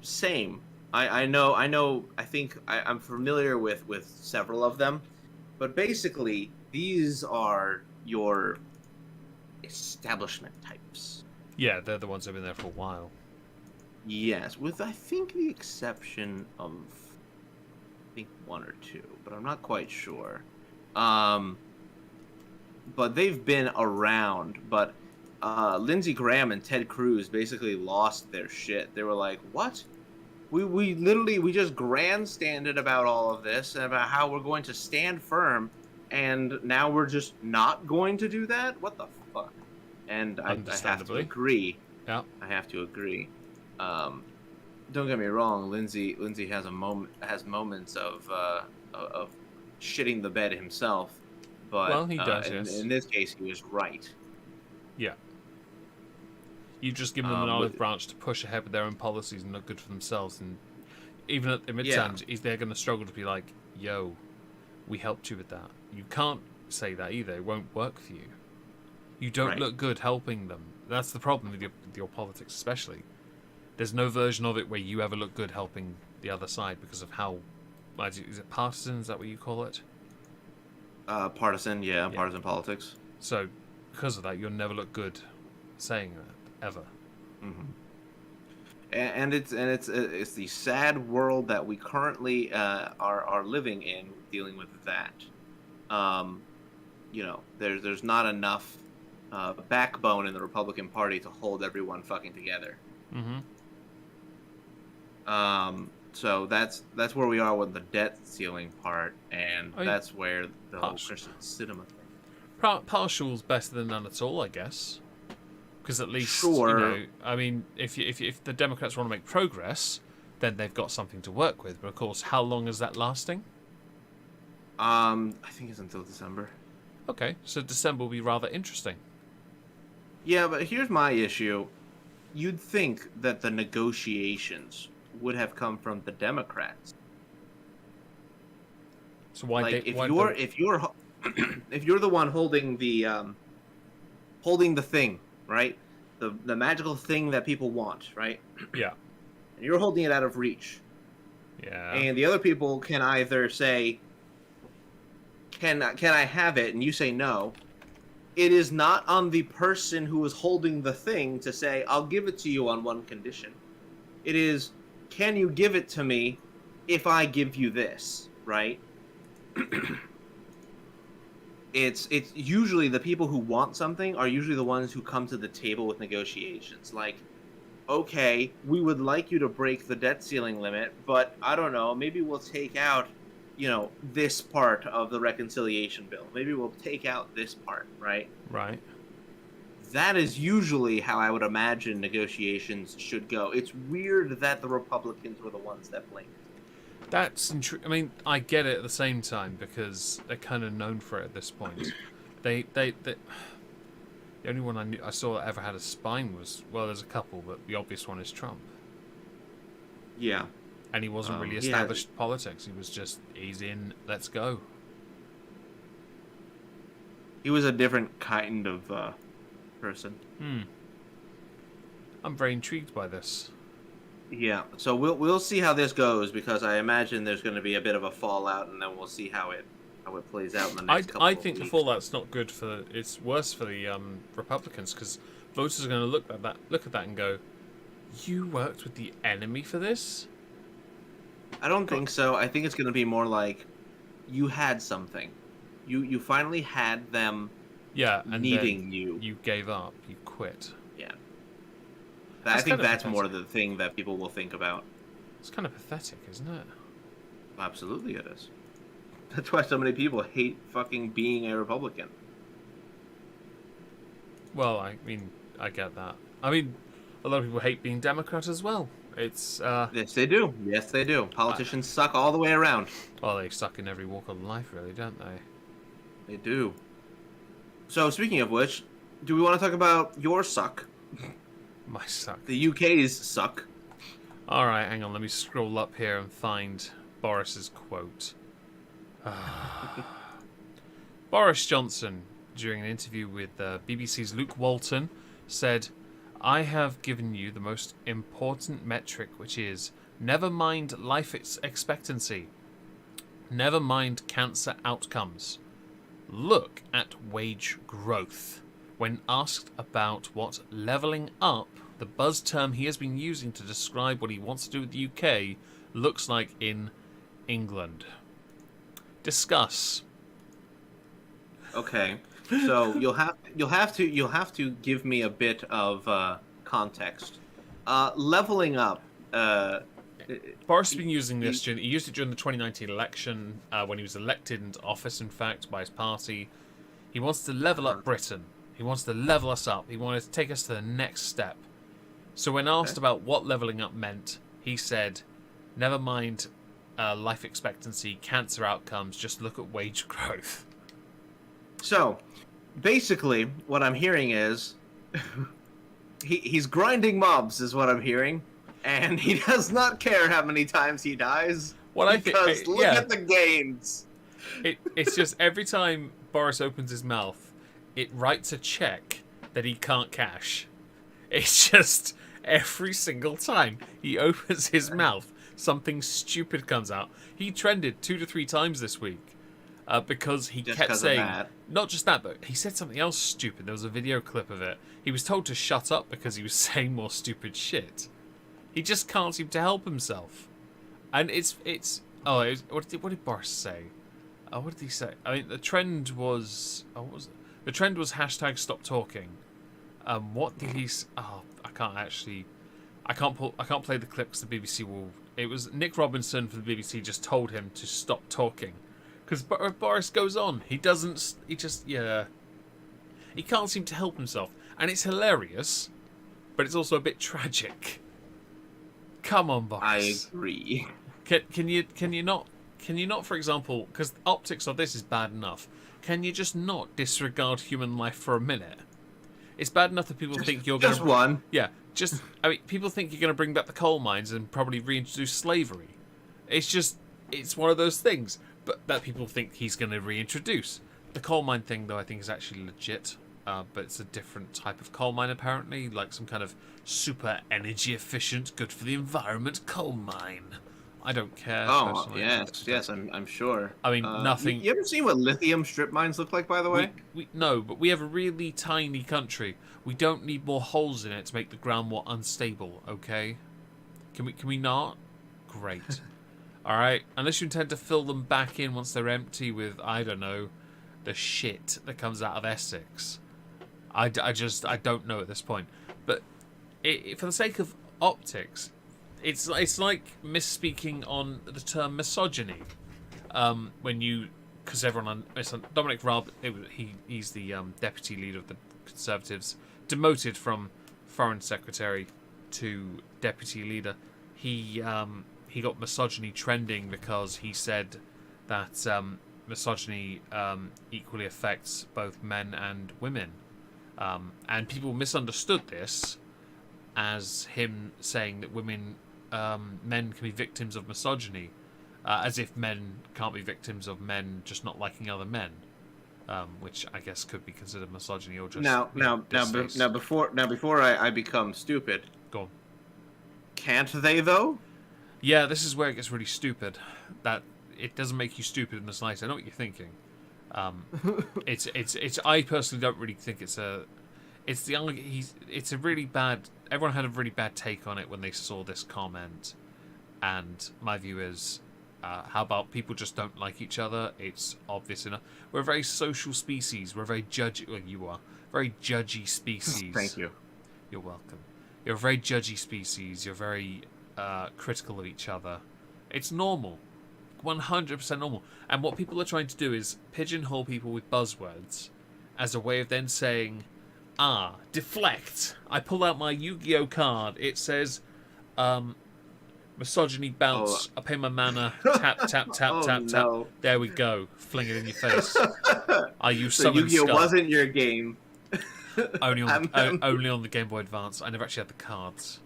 [SPEAKER 2] Same. I think I'm familiar with several of them, but basically these are your establishment types.
[SPEAKER 1] Yeah, they're the ones that have been there for a while.
[SPEAKER 2] Yes, with I think the exception of one or two, but I'm not quite sure. But they've been around, but Lindsey Graham and Ted Cruz basically lost their shit. They were like, "What? We literally just grandstanded about all of this and about how we're going to stand firm, and now we're just not going to do that? What the fuck? And I have to agree.
[SPEAKER 1] Yeah.
[SPEAKER 2] I have to agree. Don't get me wrong, Lindsay has moments of shitting the bed himself, but
[SPEAKER 1] well, he does. Yes.
[SPEAKER 2] In this case, he was right.
[SPEAKER 1] Yeah. You've just given them an olive branch to push ahead with their own policies and look good for themselves, and even at the midterms, they're going to struggle to be like, "Yo, we helped you with that." You can't say that either; it won't work for you. You don't look good helping them. That's the problem with your politics, especially. There's no version of it where you ever look good helping the other side because of how... Is it partisan? Is that what you call it?
[SPEAKER 2] Partisan, yeah. Partisan politics.
[SPEAKER 1] So, because of that, you'll never look good saying that, ever.
[SPEAKER 2] Mm-hmm. And it's the sad world that we currently are living in, dealing with that. There's not enough backbone in the Republican Party to hold everyone fucking together.
[SPEAKER 1] Mm-hmm.
[SPEAKER 2] So that's where we are with the debt ceiling part, and that's where the whole Kirsten Sinema thing.
[SPEAKER 1] Partial's better than none at all, I guess. Because at least,
[SPEAKER 2] sure.
[SPEAKER 1] I mean, if the Democrats want to make progress, then they've got something to work with. But of course, how long is that lasting?
[SPEAKER 2] I think it's until December.
[SPEAKER 1] Okay, so December will be rather interesting.
[SPEAKER 2] Yeah, but here's my issue. You'd think that the negotiations would have come from the Democrats.
[SPEAKER 1] So why?
[SPEAKER 2] If you're the one holding the thing, right? The magical thing that people want, right?
[SPEAKER 1] Yeah.
[SPEAKER 2] And you're holding it out of reach.
[SPEAKER 1] Yeah.
[SPEAKER 2] And the other people can either say, "Can I have it?" and you say no. It is not on the person who is holding the thing to say, "I'll give it to you on one condition." It is, "Can you give it to me if I give you this?" Right? It's usually the people who want something are usually the ones who come to the table with negotiations. Like, okay, we would like you to break the debt ceiling limit, but I don't know, maybe we'll take out, this part of the reconciliation bill. Maybe we'll take out this part, right?
[SPEAKER 1] Right.
[SPEAKER 2] That is usually how I would imagine negotiations should go. It's weird that the Republicans were the ones that blamed.
[SPEAKER 1] That's I mean, I get it at the same time because they're kind of known for it at this point. They the only one I saw that ever had a spine was, well, there's a couple, but the obvious one is Trump.
[SPEAKER 2] Yeah.
[SPEAKER 1] And he wasn't really established politics. He was just, he's in, let's go.
[SPEAKER 2] He was a different kind of person.
[SPEAKER 1] I'm very intrigued by this.
[SPEAKER 2] Yeah, so we'll see how this goes, because I imagine there's going to be a bit of a fallout, and then we'll see how it plays out in the next couple of weeks.
[SPEAKER 1] I think the fallout's not good it's worse for the Republicans, because voters are going to look at that and go, "You worked with the enemy for this?"
[SPEAKER 2] I don't think so. I think it's going to be more like, you had something. You finally had them needing you.
[SPEAKER 1] You gave up. You quit.
[SPEAKER 2] Yeah. I think that's more the thing that people will think about.
[SPEAKER 1] It's kind of pathetic, isn't it?
[SPEAKER 2] Absolutely it is. That's why so many people hate fucking being a Republican.
[SPEAKER 1] Well, I mean, I get that. I mean, a lot of people hate being Democrat as well. It's
[SPEAKER 2] Yes, they do. Yes, they do. Politicians suck all the way around.
[SPEAKER 1] Well, they suck in every walk of life, really, don't they?
[SPEAKER 2] They do. So, speaking of which, do we want to talk about your suck?
[SPEAKER 1] My suck.
[SPEAKER 2] The UK's suck.
[SPEAKER 1] Alright, hang on. Let me scroll up here and find Boris's quote. Boris Johnson, during an interview with BBC's Luke Walton, said, "I have given you the most important metric, which is never mind life expectancy. Never mind cancer outcomes. Look at wage growth." When asked about what levelling up, the buzz term he has been using to describe what he wants to do with the UK, looks like in England. Discuss.
[SPEAKER 2] Okay, so you'll have to give me a bit of context. Leveling up
[SPEAKER 1] Boris has been using this. He used it during the 2019 election when he was elected into office, in fact, by his party. He wants to level up Britain. He wants to level us up. He wanted to take us to the next step. So when asked about what leveling up meant, he said, never mind life expectancy, cancer outcomes, just look at wage growth.
[SPEAKER 2] So, basically, what I'm hearing is he's grinding mobs, is what I'm hearing, and he does not care how many times he dies. Look at the gains.
[SPEAKER 1] It's just every time Boris opens his mouth, it writes a check that he can't cash. It's just every single time he opens his mouth, something stupid comes out. He trended 2 to 3 times this week. Because he kept saying, not just that, but he said something else stupid. There was a video clip of it. He was told to shut up because he was saying more stupid shit. He just can't seem to help himself. And what did Boris say? What did he say? I mean, the trend was, the trend was hashtag stop talking. What did he? I can't play the clip because the BBC will. It was Nick Robinson for the BBC just told him to stop talking. Because Boris goes on. He can't seem to help himself. And it's hilarious, but it's also a bit tragic. Come on, Boris.
[SPEAKER 2] I agree.
[SPEAKER 1] Can you not, for example, because the optics of this is bad enough, can you just not disregard human life for a minute? It's bad enough that people think you're going to...
[SPEAKER 2] Just one.
[SPEAKER 1] Yeah, people think you're going to bring back the coal mines and probably reintroduce slavery. It's one of those things. But that people think he's going to reintroduce. The coal mine thing, though, I think is actually legit. But it's a different type of coal mine, apparently. Like some kind of super energy efficient, good for the environment coal mine. I don't care.
[SPEAKER 2] Oh, yes, I'm sure.
[SPEAKER 1] I mean, nothing...
[SPEAKER 2] You ever seen what lithium strip mines look like, by the way?
[SPEAKER 1] No, but we have a really tiny country. We don't need more holes in it to make the ground more unstable, okay? Can we not? Great. Alright, unless you intend to fill them back in once they're empty with, I don't know, the shit that comes out of Essex. I don't know at this point. But for the sake of optics, it's like misspeaking on the term misogyny. Because everyone, Dominic Raab, he's the deputy leader of the Conservatives, demoted from Foreign Secretary to deputy leader. He got misogyny trending because he said that misogyny equally affects both men and women. And people misunderstood this as him saying that men can be victims of misogyny, as if men can't be victims of men just not liking other men, which I guess could be considered misogyny or just before
[SPEAKER 2] I become stupid.
[SPEAKER 1] Go on.
[SPEAKER 2] Can't they though?
[SPEAKER 1] Yeah, this is where it gets really stupid. That it doesn't make you stupid in the slightest. I know what you're thinking. It's. I personally don't really think it's a really bad. Everyone had a really bad take on it when they saw this comment, and my view is, how about people just don't like each other? It's obvious enough. We're a very social species. We're a very judgy. Well, you are very judgy species.
[SPEAKER 2] Thank you.
[SPEAKER 1] You're welcome. You're a very judgy species. You're very critical of each other. It's normal. 100% normal. And what people are trying to do is pigeonhole people with buzzwords as a way of then saying, deflect. I pull out my Yu-Gi-Oh card. It says, misogyny bounce. I pay my mana. Tap, tap, tap, tap, tap. There we go. Fling it in your face. You summon
[SPEAKER 2] Yu-Gi-Oh
[SPEAKER 1] Skull.
[SPEAKER 2] wasn't your game.
[SPEAKER 1] only on the Game Boy Advance. I never actually had the cards.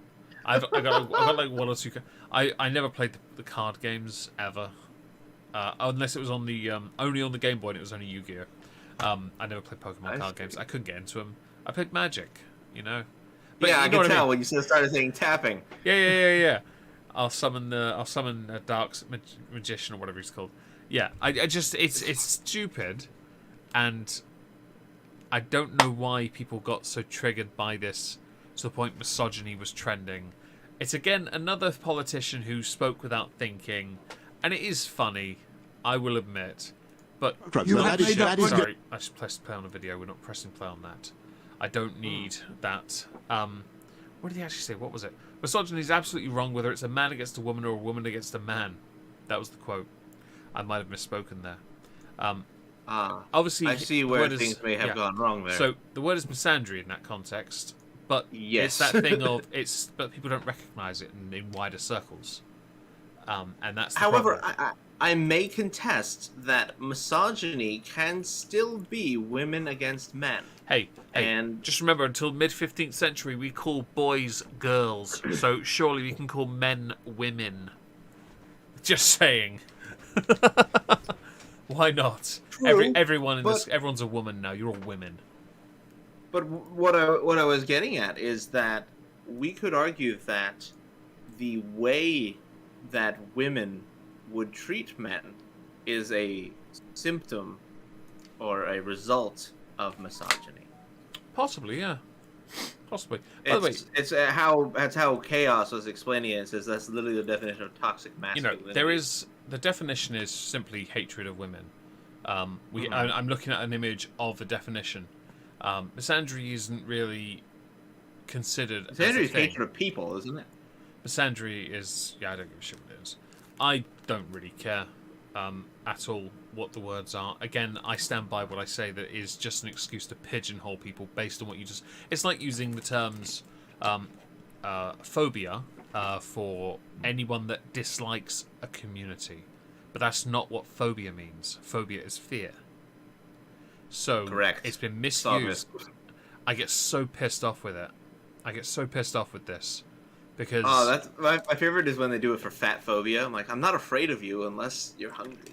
[SPEAKER 1] I got like one or two. I never played the card games ever, unless it was on the only on the Game Boy and it was only Yu-Gi-Oh. I never played Pokemon card games. I couldn't get into them. I played Magic, But
[SPEAKER 2] yeah, I can tell when you started saying tapping.
[SPEAKER 1] Yeah. I'll summon a dark magician or whatever he's called. Yeah, I just it's stupid, and I don't know why people got so triggered by this to the point misogyny was trending. It's again another politician who spoke without thinking, and it is funny, I will admit. But sorry, I just pressed play on a video. We're not pressing play on that. I don't need that. What did he actually say? What was it? Misogyny is absolutely wrong, whether it's a man against a woman or a woman against a man. That was the quote. I might have misspoken there. Obviously,
[SPEAKER 2] I see where things may have gone wrong there.
[SPEAKER 1] So the word is misandry in that context, but
[SPEAKER 2] yes.
[SPEAKER 1] it's that thing of but people don't recognise it in wider circles, and that's the
[SPEAKER 2] However,
[SPEAKER 1] problem.
[SPEAKER 2] I may contest that misogyny can still be women against men.
[SPEAKER 1] Hey, and just remember, until mid-15th century, we call boys girls, so surely we can call men women. Just saying. Why not?
[SPEAKER 2] True,
[SPEAKER 1] everyone's a woman now. You're all women.
[SPEAKER 2] But what I was getting at is that we could argue that the way that women would treat men is a symptom or a result of misogyny.
[SPEAKER 1] Possibly, yeah. Possibly. By the way,
[SPEAKER 2] that's how Chaos was explaining it. It says that's literally the definition of toxic masculinity.
[SPEAKER 1] The definition is simply hatred of women. I'm looking at an image of the definition. Misandry isn't really considered.
[SPEAKER 2] Misandry is hatred of people, isn't it?
[SPEAKER 1] Misandry is I don't give a shit what it is. I don't really care at all what the words are. Again, I stand by what I say, that is just an excuse to pigeonhole people based on what you just... It's like using the terms phobia for anyone that dislikes a community. But that's not what phobia means. Phobia is fear. So
[SPEAKER 2] correct.
[SPEAKER 1] It's been misused. I get so pissed off with it. I get so pissed off with this. Because...
[SPEAKER 2] Oh, that's my favorite is when they do it for fat phobia. I'm like, I'm not afraid of you unless you're hungry.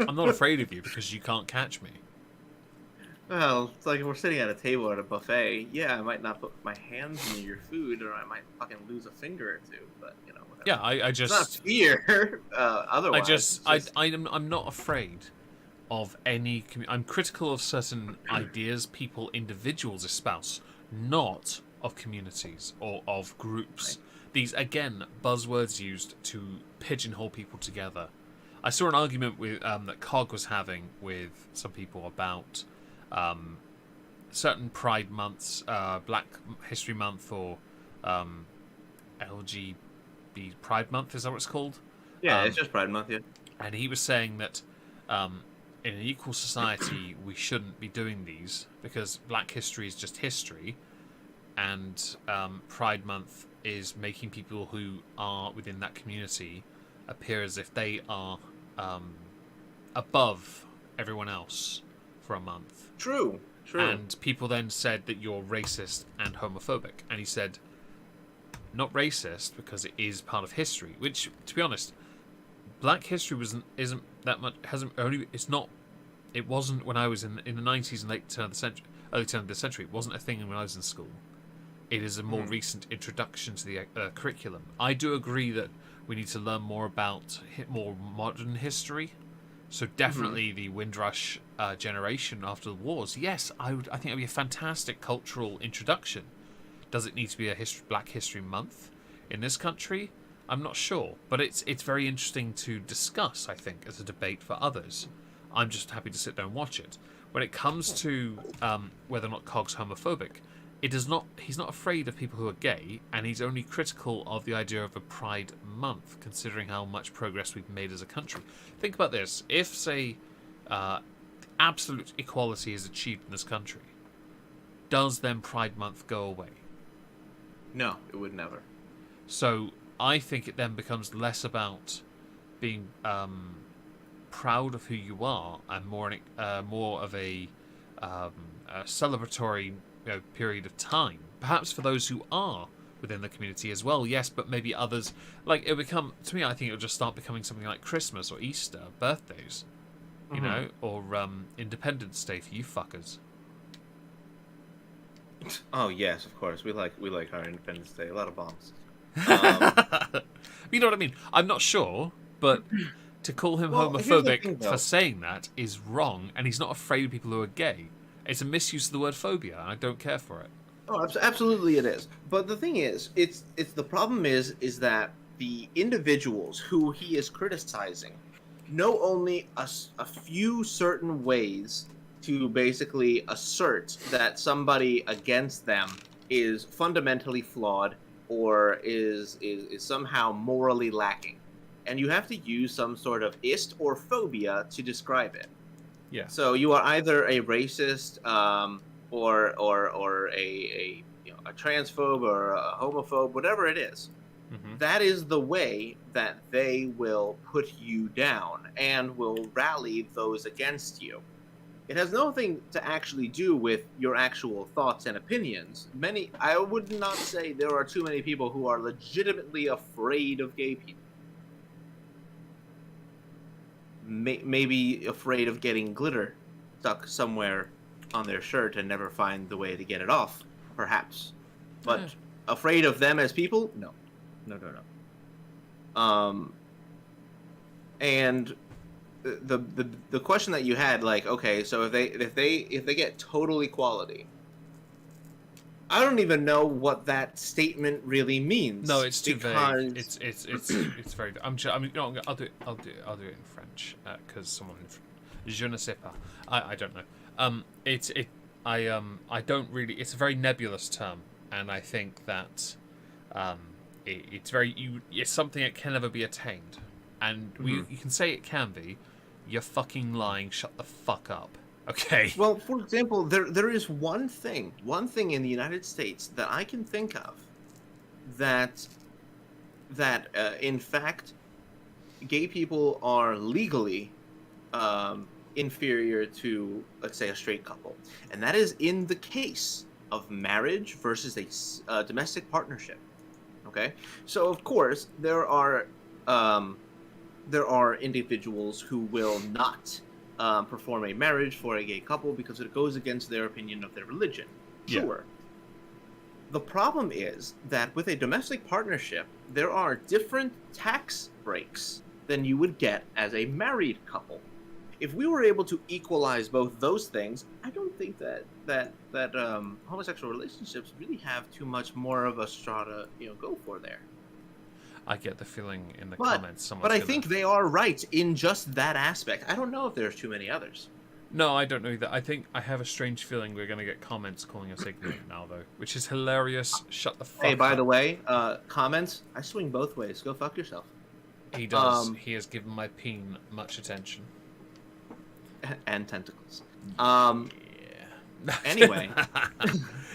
[SPEAKER 1] I'm not afraid of you because you can't catch me.
[SPEAKER 2] Well, it's like if we're sitting at a table at a buffet, yeah, I might not put my hands near your food, or I might fucking lose a finger or two, but, you know, whatever.
[SPEAKER 1] Yeah, I just...
[SPEAKER 2] It's not fear, otherwise.
[SPEAKER 1] I'm not afraid of any... I'm critical of certain ideas people, individuals espouse, not of communities or of groups. Right. These, again, buzzwords used to pigeonhole people together. I saw an argument with that Cog was having with some people about certain Pride months, Black History Month, or LGBT Pride Month. Is that what it's called?
[SPEAKER 2] Yeah, it's just Pride Month. Yeah.
[SPEAKER 1] And he was saying that in an equal society we shouldn't be doing these because Black history is just history, and Pride Month is making people who are within that community appear as if they are above everyone else for a month.
[SPEAKER 2] True.
[SPEAKER 1] And people then said that you're racist and homophobic. And he said, not racist because it is part of history. Which, to be honest, Black history isn't that much. It wasn't when I was in the 90s and early turn of the century. It wasn't a thing when I was in school. It is a more recent introduction to the curriculum. I do agree that we need to learn more about more modern history. So definitely the Windrush generation after the wars. Yes, I think it would be a fantastic cultural introduction. Does it need to be a Black History Month in this country? I'm not sure, but it's very interesting to discuss, I think, as a debate for others. I'm just happy to sit there and watch it. When it comes to whether or not Cog's homophobic, he's not afraid of people who are gay, and he's only critical of the idea of a Pride Month, considering how much progress we've made as a country. Think about this. If, say, absolute equality is achieved in this country, does then Pride Month go away?
[SPEAKER 2] No, it would never.
[SPEAKER 1] So I think it then becomes less about being proud of who you are and more of a celebratory period of time, perhaps for those who are within the community as well. Yes, but maybe others, like it'll become, to me, I think it'll just start becoming something like Christmas or Easter, birthdays, you know, or Independence Day for you fuckers.
[SPEAKER 2] Oh yes, of course, we like our Independence Day. A lot of bombs.
[SPEAKER 1] You know what I mean? I'm not sure, but to call him homophobic for saying that is wrong, and he's not afraid of people who are gay. It's a misuse of the word phobia, and I don't care for it.
[SPEAKER 2] Oh, absolutely it is. But the thing is, it's the problem is that the individuals who he is criticizing know only a few certain ways to basically assert that somebody against them is fundamentally flawed or is somehow morally lacking. And you have to use some sort of ist or phobia to describe it.
[SPEAKER 1] Yeah.
[SPEAKER 2] So you are either a racist, or a transphobe or a homophobe, whatever it is.
[SPEAKER 1] Mm-hmm.
[SPEAKER 2] That is the way that they will put you down and will rally those against you. It has nothing to actually do with your actual thoughts and opinions. I would not say there are too many people who are legitimately afraid of gay people. Maybe afraid of getting glitter stuck somewhere on their shirt and never find the way to get it off, perhaps. But afraid of them as people? No. And the question that you had, like, okay, so if they get total equality, I don't even know what that statement really means.
[SPEAKER 1] No, it's too vague. It's very. I'll do it in French because someone. Je ne sais pas. I don't know. I don't really. It's a very nebulous term, and I think that it's very. It's something that can never be attained, and you can say it can be. You're fucking lying. Shut the fuck up. Okay.
[SPEAKER 2] Well, for example, there is one thing in the United States that I can think of that in fact gay people are legally inferior to, let's say, a straight couple, and that is in the case of marriage versus a domestic partnership. Okay, so of course there are individuals who will not perform a marriage for a gay couple because it goes against their opinion of their religion. Sure. Yeah. The problem is that with a domestic partnership, there are different tax breaks than you would get as a married couple. If we were able to equalize both those things, I don't think that homosexual relationships really have too much more of a strata, go for there.
[SPEAKER 1] I get the feeling in the comments.
[SPEAKER 2] But I think they are right in just that aspect. I don't know if there's too many others.
[SPEAKER 1] No, I don't know either. I have a strange feeling we're going to get comments calling us ignorant now, though, which is hilarious. Shut the fuck up.
[SPEAKER 2] Hey, by the way, comments, I swing both ways. Go fuck yourself.
[SPEAKER 1] He does. He has given my peen much attention.
[SPEAKER 2] And tentacles.
[SPEAKER 1] Yeah.
[SPEAKER 2] Anyway.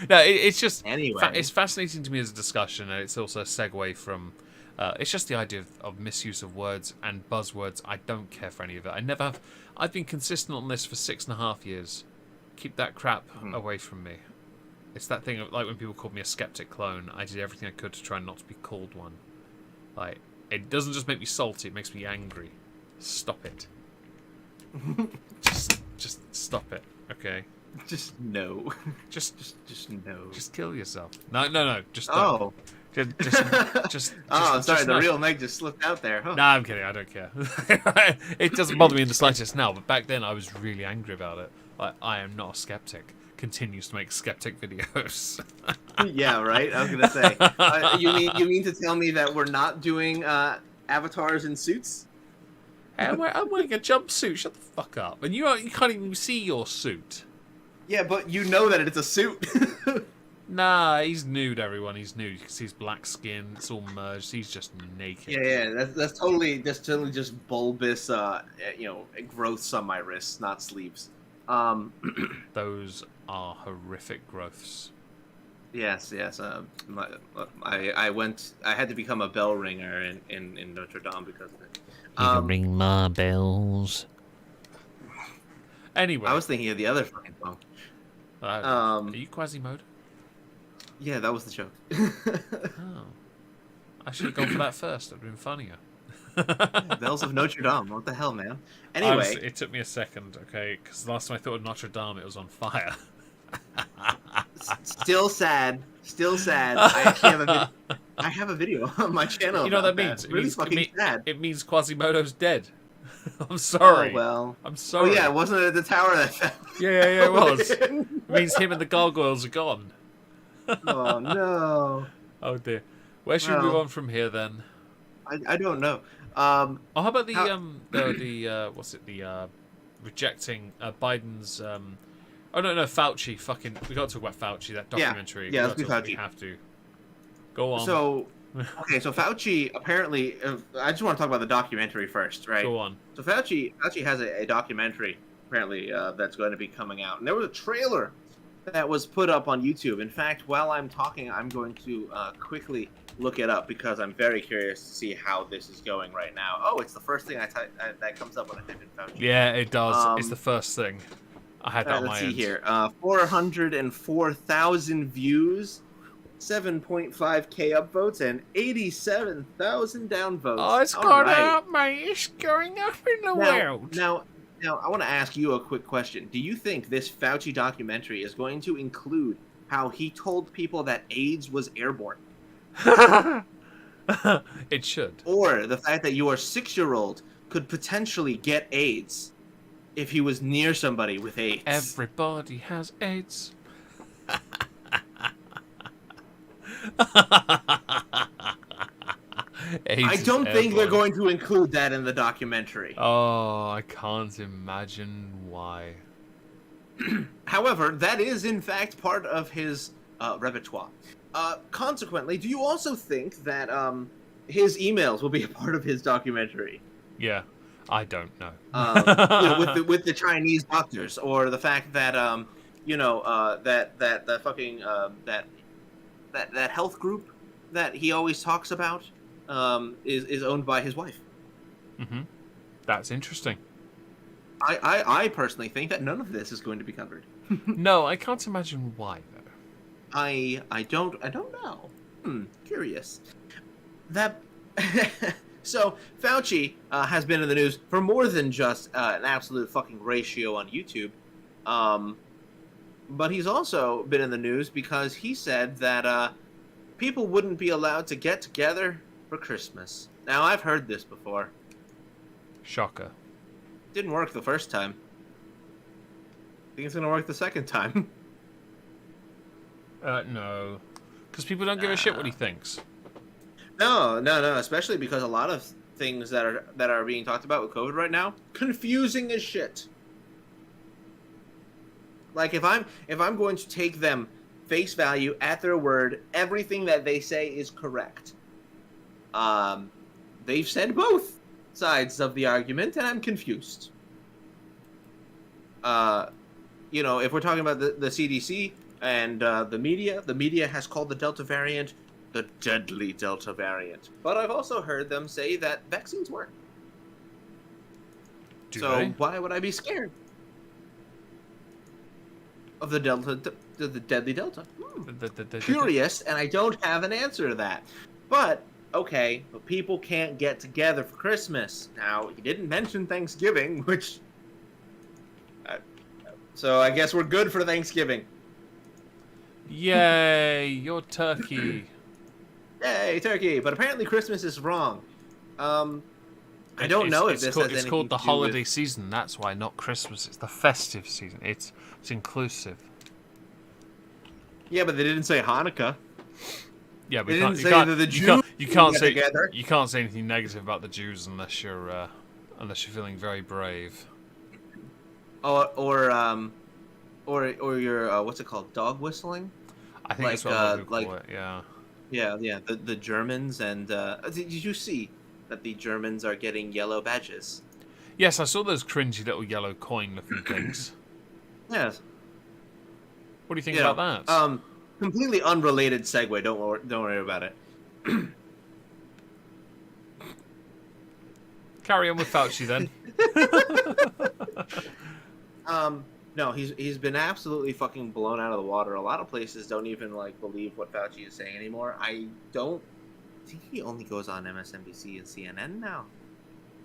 [SPEAKER 1] No, it's just...
[SPEAKER 2] Anyway.
[SPEAKER 1] It's fascinating to me as a discussion, and it's also a segue from... it's just the idea of misuse of words and buzzwords. I don't care for any of it. I never have. I've been consistent on this for 6.5 years. Keep that crap away from me. It's that thing of, like, when people called me a skeptic clone, I did everything I could to try not to be called one. Like, it doesn't just make me salty, it makes me angry. Stop it. just stop it, okay?
[SPEAKER 2] Just no.
[SPEAKER 1] Just
[SPEAKER 2] no.
[SPEAKER 1] Just kill yourself. No. Just don't.
[SPEAKER 2] Oh.
[SPEAKER 1] Just
[SPEAKER 2] oh, sorry,
[SPEAKER 1] just
[SPEAKER 2] the real Meg just slipped out there. Huh?
[SPEAKER 1] No, I'm kidding. I don't care. It doesn't bother me in the slightest now, but back then I was really angry about it. Like, I am not a skeptic. Continues to make skeptic videos.
[SPEAKER 2] Yeah, right. I was gonna say. You mean to tell me that we're not doing avatars in suits?
[SPEAKER 1] Hey, I'm wearing a jumpsuit. Shut the fuck up. And you can't even see your suit.
[SPEAKER 2] Yeah, but you know that it's a suit.
[SPEAKER 1] Nah, he's nude, everyone. He's nude. You can see his black skin. It's all merged. He's just naked.
[SPEAKER 2] Yeah. That's totally just bulbous, growths on my wrists, not sleeves.
[SPEAKER 1] Those are horrific growths.
[SPEAKER 2] Yes. I had to become a bell ringer in Notre Dame because of it.
[SPEAKER 1] You can ring my bells. Anyway,
[SPEAKER 2] I was thinking of the other fucking song.
[SPEAKER 1] Are you Quasimodo?
[SPEAKER 2] Yeah, that was the joke.
[SPEAKER 1] Oh. I should have gone for that first. That would have been funnier.
[SPEAKER 2] Bells of Notre Dame. What the hell, man? Anyway.
[SPEAKER 1] It took me a second, okay? Because last time I thought of Notre Dame, it was on fire.
[SPEAKER 2] Still sad. I actually have a video on my channel.
[SPEAKER 1] You know what that means?
[SPEAKER 2] Really fucking sad.
[SPEAKER 1] It means Quasimodo's dead. I'm sorry.
[SPEAKER 2] Oh, well.
[SPEAKER 1] I'm sorry.
[SPEAKER 2] Oh, yeah, wasn't it the tower that fell?
[SPEAKER 1] Yeah, it was. It means him and the gargoyles are gone.
[SPEAKER 2] Oh, no.
[SPEAKER 1] Oh, dear. Where should we move on from here, then?
[SPEAKER 2] I don't know.
[SPEAKER 1] How about the rejecting Biden's Oh no, Fauci. Fucking, we got to talk about Fauci. That documentary.
[SPEAKER 2] Yeah, let's do Fauci.
[SPEAKER 1] We have to. Go on.
[SPEAKER 2] So, okay, so Fauci apparently. I just want to talk about the documentary first, right?
[SPEAKER 1] Go on.
[SPEAKER 2] So Fauci has a documentary apparently that's going to be coming out, and there was a trailer that was put up on YouTube. In fact, while I'm talking, I'm going to quickly look it up because I'm very curious to see how this is going right now. Oh, it's the first thing that comes up when I type in Fauci.
[SPEAKER 1] Yeah, it does. It's the first thing. I had that on my end.
[SPEAKER 2] Let's see here. 404,000 views, 7.5k upvotes, and 87,000 downvotes.
[SPEAKER 1] Oh, it's going up, mate. It's going up in the world.
[SPEAKER 2] Now, I want to ask you a quick question. Do you think this Fauci documentary is going to include how he told people that AIDS was airborne?
[SPEAKER 1] It should.
[SPEAKER 2] Or the fact that your 6-year-old could potentially get AIDS if he was near somebody with AIDS?
[SPEAKER 1] Everybody has AIDS.
[SPEAKER 2] I don't think they're going to include that in the documentary.
[SPEAKER 1] Oh, I can't imagine why.
[SPEAKER 2] However, that is in fact part of his repertoire. Consequently, do you also think that his emails will be a part of his documentary?
[SPEAKER 1] Yeah, I don't know.
[SPEAKER 2] With the Chinese doctors, or the fact that that health group that he always talks about is owned by his wife.
[SPEAKER 1] Mm-hmm. That's interesting.
[SPEAKER 2] I personally think that none of this is going to be covered.
[SPEAKER 1] No, I can't imagine why though.
[SPEAKER 2] I don't know. Curious. That so Fauci has been in the news for more than just an absolute fucking ratio on YouTube. But he's also been in the news because he said that people wouldn't be allowed to get together for Christmas. Now, I've heard this before.
[SPEAKER 1] Shocker.
[SPEAKER 2] Didn't work the first time. Think it's gonna work the second time.
[SPEAKER 1] No. Because people don't give a shit what he thinks.
[SPEAKER 2] No. Especially because a lot of things that are being talked about with COVID right now, confusing as shit. Like if I'm going to take them face value at their word, everything that they say is correct. They've said both sides of the argument, and I'm confused. If we're talking about the CDC and the media has called the Delta variant the deadly Delta variant. But I've also heard them say that vaccines work.
[SPEAKER 1] Do they?
[SPEAKER 2] Why would I be scared of the deadly Delta? Curious, and I don't have an answer to that. But okay, but people can't get together for Christmas. Now, he didn't mention Thanksgiving, which... so I guess we're good for Thanksgiving.
[SPEAKER 1] Yay, you're turkey.
[SPEAKER 2] Yay, turkey. But apparently Christmas is wrong. I don't know if this has anything to do with...
[SPEAKER 1] It's called the holiday season, that's why, not Christmas. It's the festive season. It's inclusive.
[SPEAKER 2] Yeah, but they didn't say Hanukkah.
[SPEAKER 1] Yeah, but you can't say anything negative about the Jews unless you're feeling very brave.
[SPEAKER 2] Or you're what's it called? Dog whistling?
[SPEAKER 1] I think that's what we call it. Yeah.
[SPEAKER 2] Yeah. The Germans and did you see that the Germans are getting yellow badges?
[SPEAKER 1] Yes, I saw those cringy little yellow coin-looking things.
[SPEAKER 2] Yes.
[SPEAKER 1] What do you think about that?
[SPEAKER 2] Completely unrelated segue. Don't worry about it.
[SPEAKER 1] Carry on with Fauci then.
[SPEAKER 2] No, he's been absolutely fucking blown out of the water. A lot of places don't even believe what Fauci is saying anymore. I think he only goes on MSNBC and CNN now.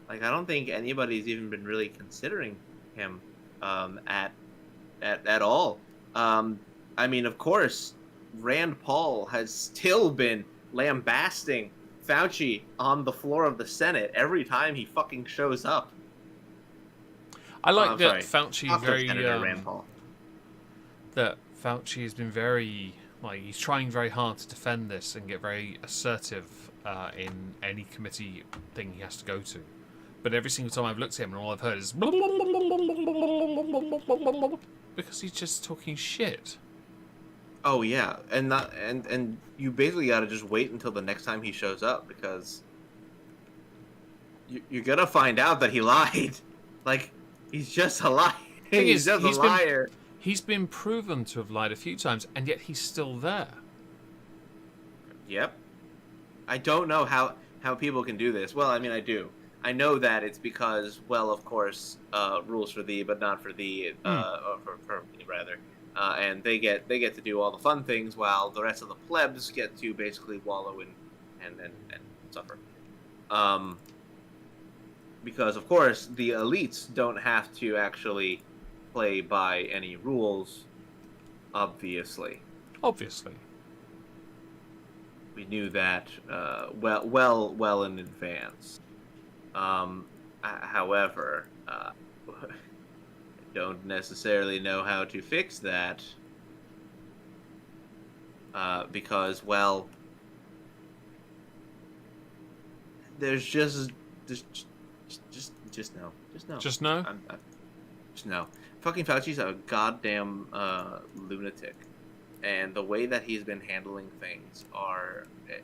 [SPEAKER 2] I don't think anybody's even been really considering him at all. I mean, of course, Rand Paul has still been lambasting Fauci on the floor of the Senate every time he fucking shows up.
[SPEAKER 1] I like that Fauci
[SPEAKER 2] Rand Paul.
[SPEAKER 1] That Fauci has been very he's trying very hard to defend this and get very assertive in any committee thing he has to go to. But every single time I've looked at him and all I've heard is because he's just talking shit.
[SPEAKER 2] Oh yeah, and you basically got to just wait until the next time he shows up, because you're gonna find out that he lied. Like, he's just a liar. He's just a liar.
[SPEAKER 1] He's been proven to have lied a few times, and yet he's still there.
[SPEAKER 2] Yep. I don't know how people can do this. Well, I mean, I do. I know that it's because, well, of course, rules for thee, but not for thee, for me, rather. And they get to do all the fun things, while the rest of the plebs get to basically wallow and suffer. Because, of course, the elites don't have to actually play by any rules, obviously.
[SPEAKER 1] Obviously.
[SPEAKER 2] We knew that well in advance. However, I don't necessarily know how to fix that, because, well, there's just no.
[SPEAKER 1] Just no?
[SPEAKER 2] Just no. Fucking Fauci's a goddamn lunatic. And the way that he's been handling things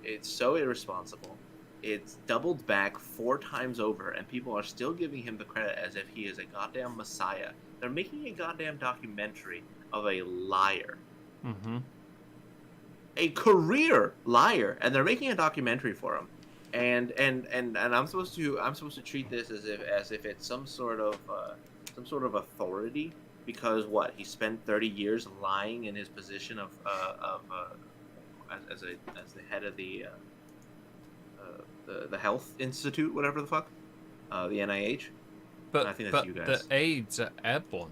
[SPEAKER 2] it's so irresponsible. It's doubled back 4 times over, and people are still giving him the credit as if he is a goddamn messiah. They're making a goddamn documentary of a liar.
[SPEAKER 1] Mm-hmm.
[SPEAKER 2] A career liar, and they're making a documentary for him. And I'm supposed to treat this as if it's some sort of authority, because what, he spent 30 years lying in his position as the head of the health institute, whatever the fuck, the NIH.
[SPEAKER 1] But
[SPEAKER 2] I think that's you guys.
[SPEAKER 1] The AIDS are airborne.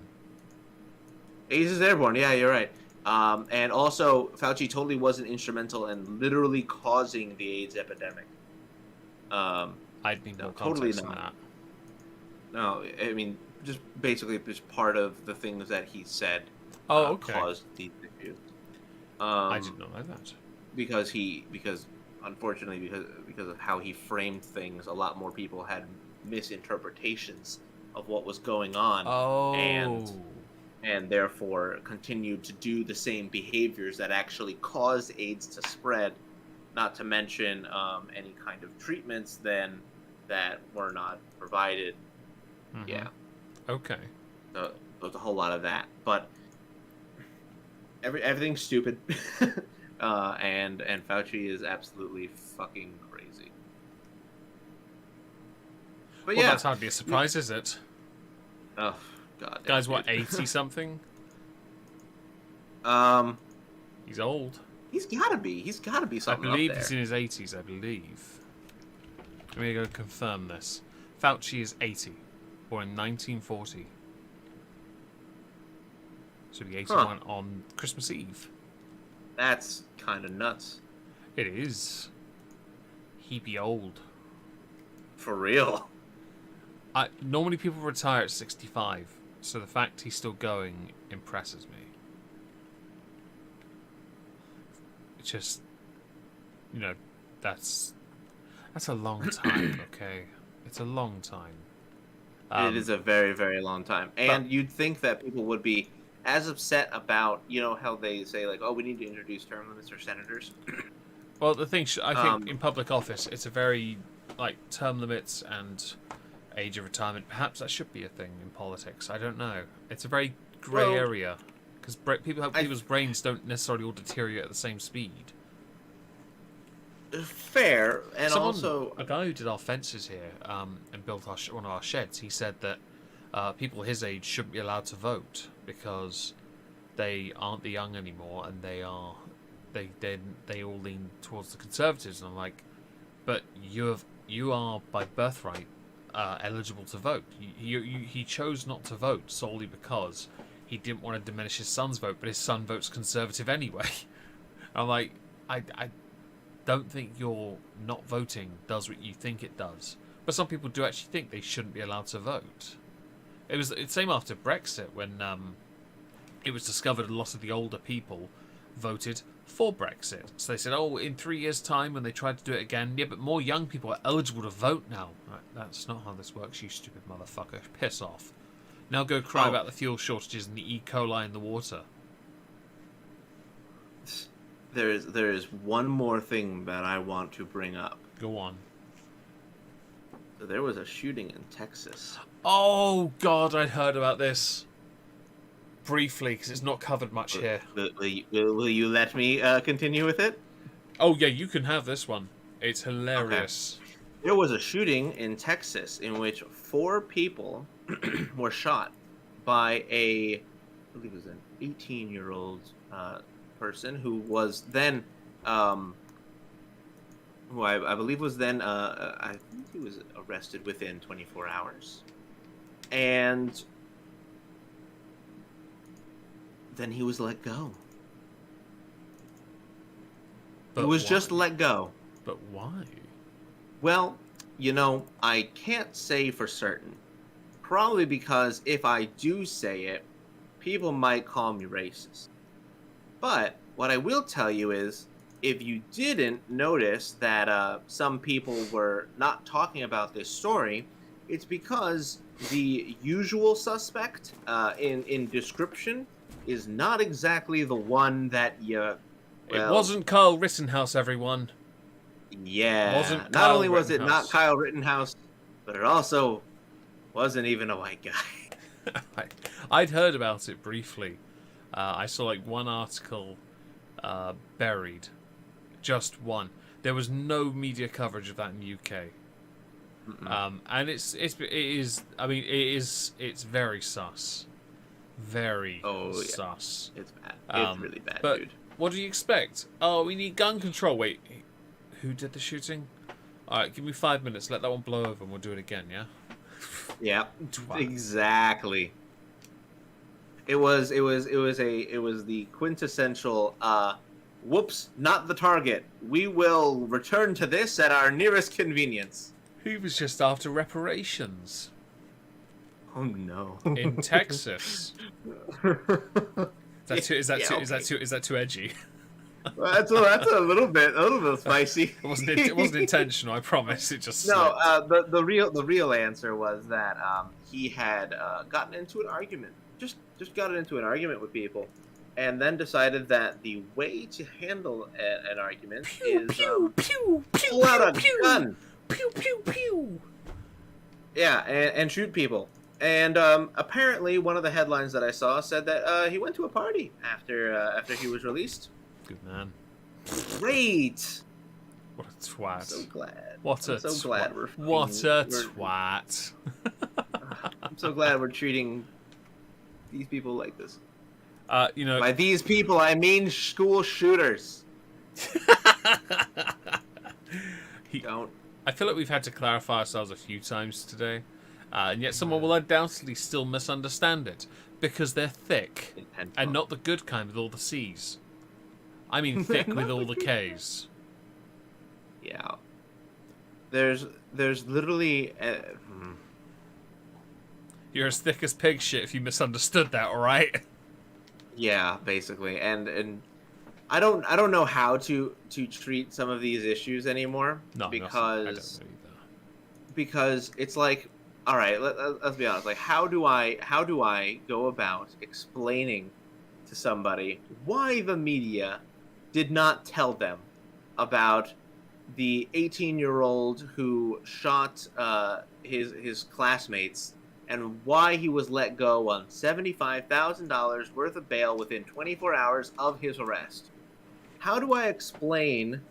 [SPEAKER 2] AIDS is airborne. Yeah, you're right. And also, Fauci totally wasn't instrumental in literally causing the AIDS epidemic.
[SPEAKER 1] I'd need more
[SPEAKER 2] totally
[SPEAKER 1] context
[SPEAKER 2] not.
[SPEAKER 1] than that.
[SPEAKER 2] No, I mean, just basically just part of the things that he said caused these issues.
[SPEAKER 1] I did not know that.
[SPEAKER 2] Because unfortunately, because of how he framed things, a lot more people had misinterpretations of what was going on.
[SPEAKER 1] Oh.
[SPEAKER 2] And therefore continued to do the same behaviors that actually caused AIDS to spread, not to mention any kind of treatments then that were not provided.
[SPEAKER 1] Mm-hmm.
[SPEAKER 2] Yeah.
[SPEAKER 1] Okay.
[SPEAKER 2] So there's a whole lot of that, but everything's stupid, and Fauci is absolutely fucking crazy. But
[SPEAKER 1] well, that's hardly a surprise, is it?
[SPEAKER 2] Oh God.
[SPEAKER 1] Guy's what, 80 something? He's old.
[SPEAKER 2] He's gotta be something.
[SPEAKER 1] I believe
[SPEAKER 2] up there.
[SPEAKER 1] he's in his 80s. I believe. Let me go confirm this. Fauci is 80. Born in 1940. So he'll be 81 on Christmas Eve.
[SPEAKER 2] That's kind of nuts.
[SPEAKER 1] It is. He be old.
[SPEAKER 2] For real.
[SPEAKER 1] Normally people retire at 65, so the fact he's still going impresses me. It's just, that's a long time, okay? It's a long time.
[SPEAKER 2] It is a very, very long time. And you'd think that people would be as upset about, how they say, like, oh, we need to introduce term limits for senators.
[SPEAKER 1] Well, the thing, I think in public office, it's a very, term limits and age of retirement. Perhaps that should be a thing in politics. I don't know. It's a very grey area. Because people's brains don't necessarily all deteriorate at the same speed.
[SPEAKER 2] Fair, and also
[SPEAKER 1] a guy who did our fences here and built one of our sheds. He said that people his age shouldn't be allowed to vote because they aren't the young anymore, and they all lean towards the Conservatives. And I'm like, but you are by birthright eligible to vote. He chose not to vote solely because he didn't want to diminish his son's vote, but his son votes Conservative anyway. I'm like, I don't think your not voting does what you think it does. But some people do actually think they shouldn't be allowed to vote. It was the same after Brexit when it was discovered a lot of the older people voted for Brexit. So they said, oh, in 3 years' time when they tried to do it again, yeah, but more young people are eligible to vote now. Right, that's not how this works, you stupid motherfucker. Piss off. Now go cry about the fuel shortages and the E. coli in the water.
[SPEAKER 2] There is one more thing that I want to bring up.
[SPEAKER 1] Go on.
[SPEAKER 2] So there was a shooting in Texas.
[SPEAKER 1] Oh, God, I'd heard about this. Briefly, because it's not covered much here.
[SPEAKER 2] Will you let me continue with it?
[SPEAKER 1] Oh, yeah, you can have this one. It's hilarious.
[SPEAKER 2] Okay. There was a shooting in Texas in which 4 people were shot by I believe it was an 18-year-old person who was then, who I believe was then, I think he was arrested within 24 hours. And then he was let go.
[SPEAKER 1] But
[SPEAKER 2] he was
[SPEAKER 1] why?
[SPEAKER 2] just let go.
[SPEAKER 1] But why?
[SPEAKER 2] Well, I can't say for certain. Probably because if I do say it, people might call me racist. But what I will tell you is, if you didn't notice that some people were not talking about this story, it's because the usual suspect in description is not exactly the one that you... Well,
[SPEAKER 1] it wasn't Kyle Rittenhouse, everyone.
[SPEAKER 2] Yeah.
[SPEAKER 1] Wasn't
[SPEAKER 2] not
[SPEAKER 1] Kyle
[SPEAKER 2] only was it
[SPEAKER 1] Rittenhouse.
[SPEAKER 2] not Kyle Rittenhouse, but it also wasn't even a white guy.
[SPEAKER 1] I'd heard about it briefly. I saw like one article buried. Just one. There was no media coverage of that in the UK. And it is it's very sus. Very sus.
[SPEAKER 2] It's bad. It's really bad,
[SPEAKER 1] but
[SPEAKER 2] dude.
[SPEAKER 1] What do you expect? Oh, we need gun control. Wait, who did the shooting? Alright, give me 5 minutes, let that one blow over and we'll do it again, yeah?
[SPEAKER 2] Yeah, exactly. It was the quintessential whoops, not the target. We will return to this at our nearest convenience.
[SPEAKER 1] He was just after reparations.
[SPEAKER 2] Oh no.
[SPEAKER 1] In Texas. Is that too edgy?
[SPEAKER 2] Well, that's a little bit spicy.
[SPEAKER 1] It wasn't intentional, I promise. It just
[SPEAKER 2] no. The real answer was that he had gotten into an argument. Just got into an argument with people, and then decided that the way to handle an argument is pull out a gun.
[SPEAKER 1] Pew pew pew.
[SPEAKER 2] Yeah, and shoot people. And apparently, one of the headlines that I saw said that he went to a party after he was released.
[SPEAKER 1] Good man.
[SPEAKER 2] Great.
[SPEAKER 1] What a twat.
[SPEAKER 2] I'm so glad.
[SPEAKER 1] What a twat.
[SPEAKER 2] I'm so glad we're treating these people like this.
[SPEAKER 1] By
[SPEAKER 2] these people, I mean school shooters. Don't.
[SPEAKER 1] I feel like we've had to clarify ourselves a few times today, and yet someone will undoubtedly still misunderstand it because they're thick and not the good kind with all the C's. I mean thick with all the K's.
[SPEAKER 2] Yeah. There's literally...
[SPEAKER 1] You're as thick as pig shit if you misunderstood that, alright?
[SPEAKER 2] Yeah, basically. And I don't know how to treat some of these issues anymore.
[SPEAKER 1] No,
[SPEAKER 2] because
[SPEAKER 1] I don't know either.
[SPEAKER 2] Because it's like, all right, let's be honest. Like, how do I go about explaining to somebody why the media did not tell them about the 18-year-old who shot his classmates and why he was let go on $75,000 worth of bail within 24 hours of his arrest? How do I explain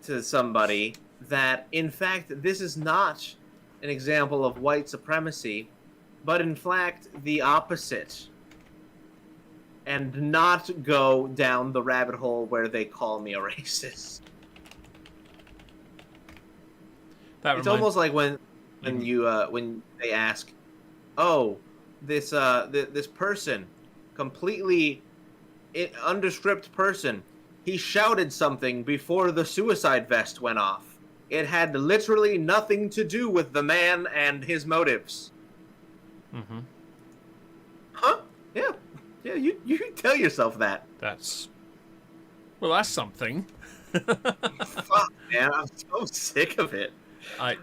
[SPEAKER 2] to somebody that, in fact, this is not an example of white supremacy, but in fact the opposite, and not go down the rabbit hole where they call me a racist? It's almost like when they ask, oh, this person, completely undescript person, he shouted something before the suicide vest went off. It had literally nothing to do with the man and his motives.
[SPEAKER 1] Mm-hmm.
[SPEAKER 2] Huh? Yeah. Yeah, you can tell yourself that.
[SPEAKER 1] That's something.
[SPEAKER 2] Fuck, man, I'm so sick of it.
[SPEAKER 1] I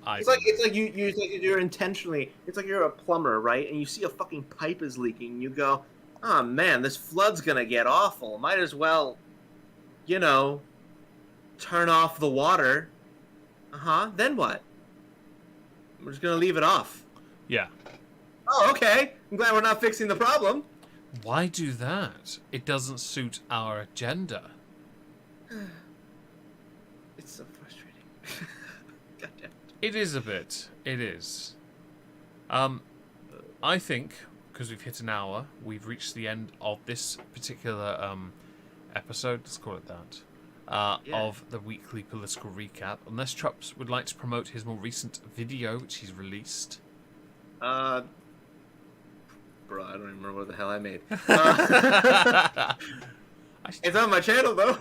[SPEAKER 2] It's like you're intentionally. It's like you're a plumber, right? And you see a fucking pipe is leaking. And you go, oh man, this flood's gonna get awful. Might as well, turn off the water. Then what? We're just gonna leave it off.
[SPEAKER 1] Yeah.
[SPEAKER 2] Oh, okay. I'm glad we're not fixing the problem.
[SPEAKER 1] Why do that? It doesn't suit our agenda.
[SPEAKER 2] It's so frustrating. God damn it.
[SPEAKER 1] It is a bit. It is. I think, because we've hit an hour, we've reached the end of this particular episode, let's call it that, of the weekly political recap. Unless Trups would like to promote his more recent video, which he's released.
[SPEAKER 2] Bro, I don't even remember what the hell I made. It's on my channel, though.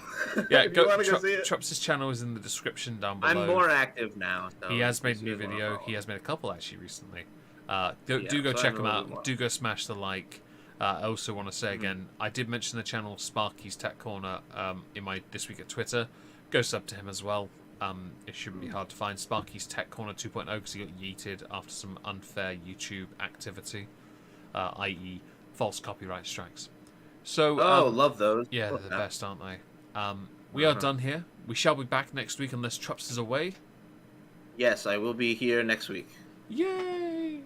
[SPEAKER 1] Yeah,
[SPEAKER 2] if you want to go see it.
[SPEAKER 1] Trups' channel is in the description down below.
[SPEAKER 2] I'm more active now. So
[SPEAKER 1] he has made a new video. He has made a couple, actually, recently. Do go check him out. Do go smash the like. I also want to say again, I did mention the channel Sparky's Tech Corner in my This Week at Twitter. Go sub to him as well. It shouldn't be hard to find Sparky's Tech Corner 2.0 because he got yeeted after some unfair YouTube activity, i.e. false copyright strikes. So,
[SPEAKER 2] love those.
[SPEAKER 1] Yeah, they're the best, aren't they? We are done here. We shall be back next week unless Trups is away.
[SPEAKER 2] Yes, I will be here next week.
[SPEAKER 1] Yay!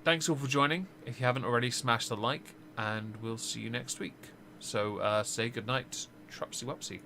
[SPEAKER 1] Thanks all for joining. If you haven't already, smash the like, and we'll see you next week. So, say goodnight, Trupsy Wupsy.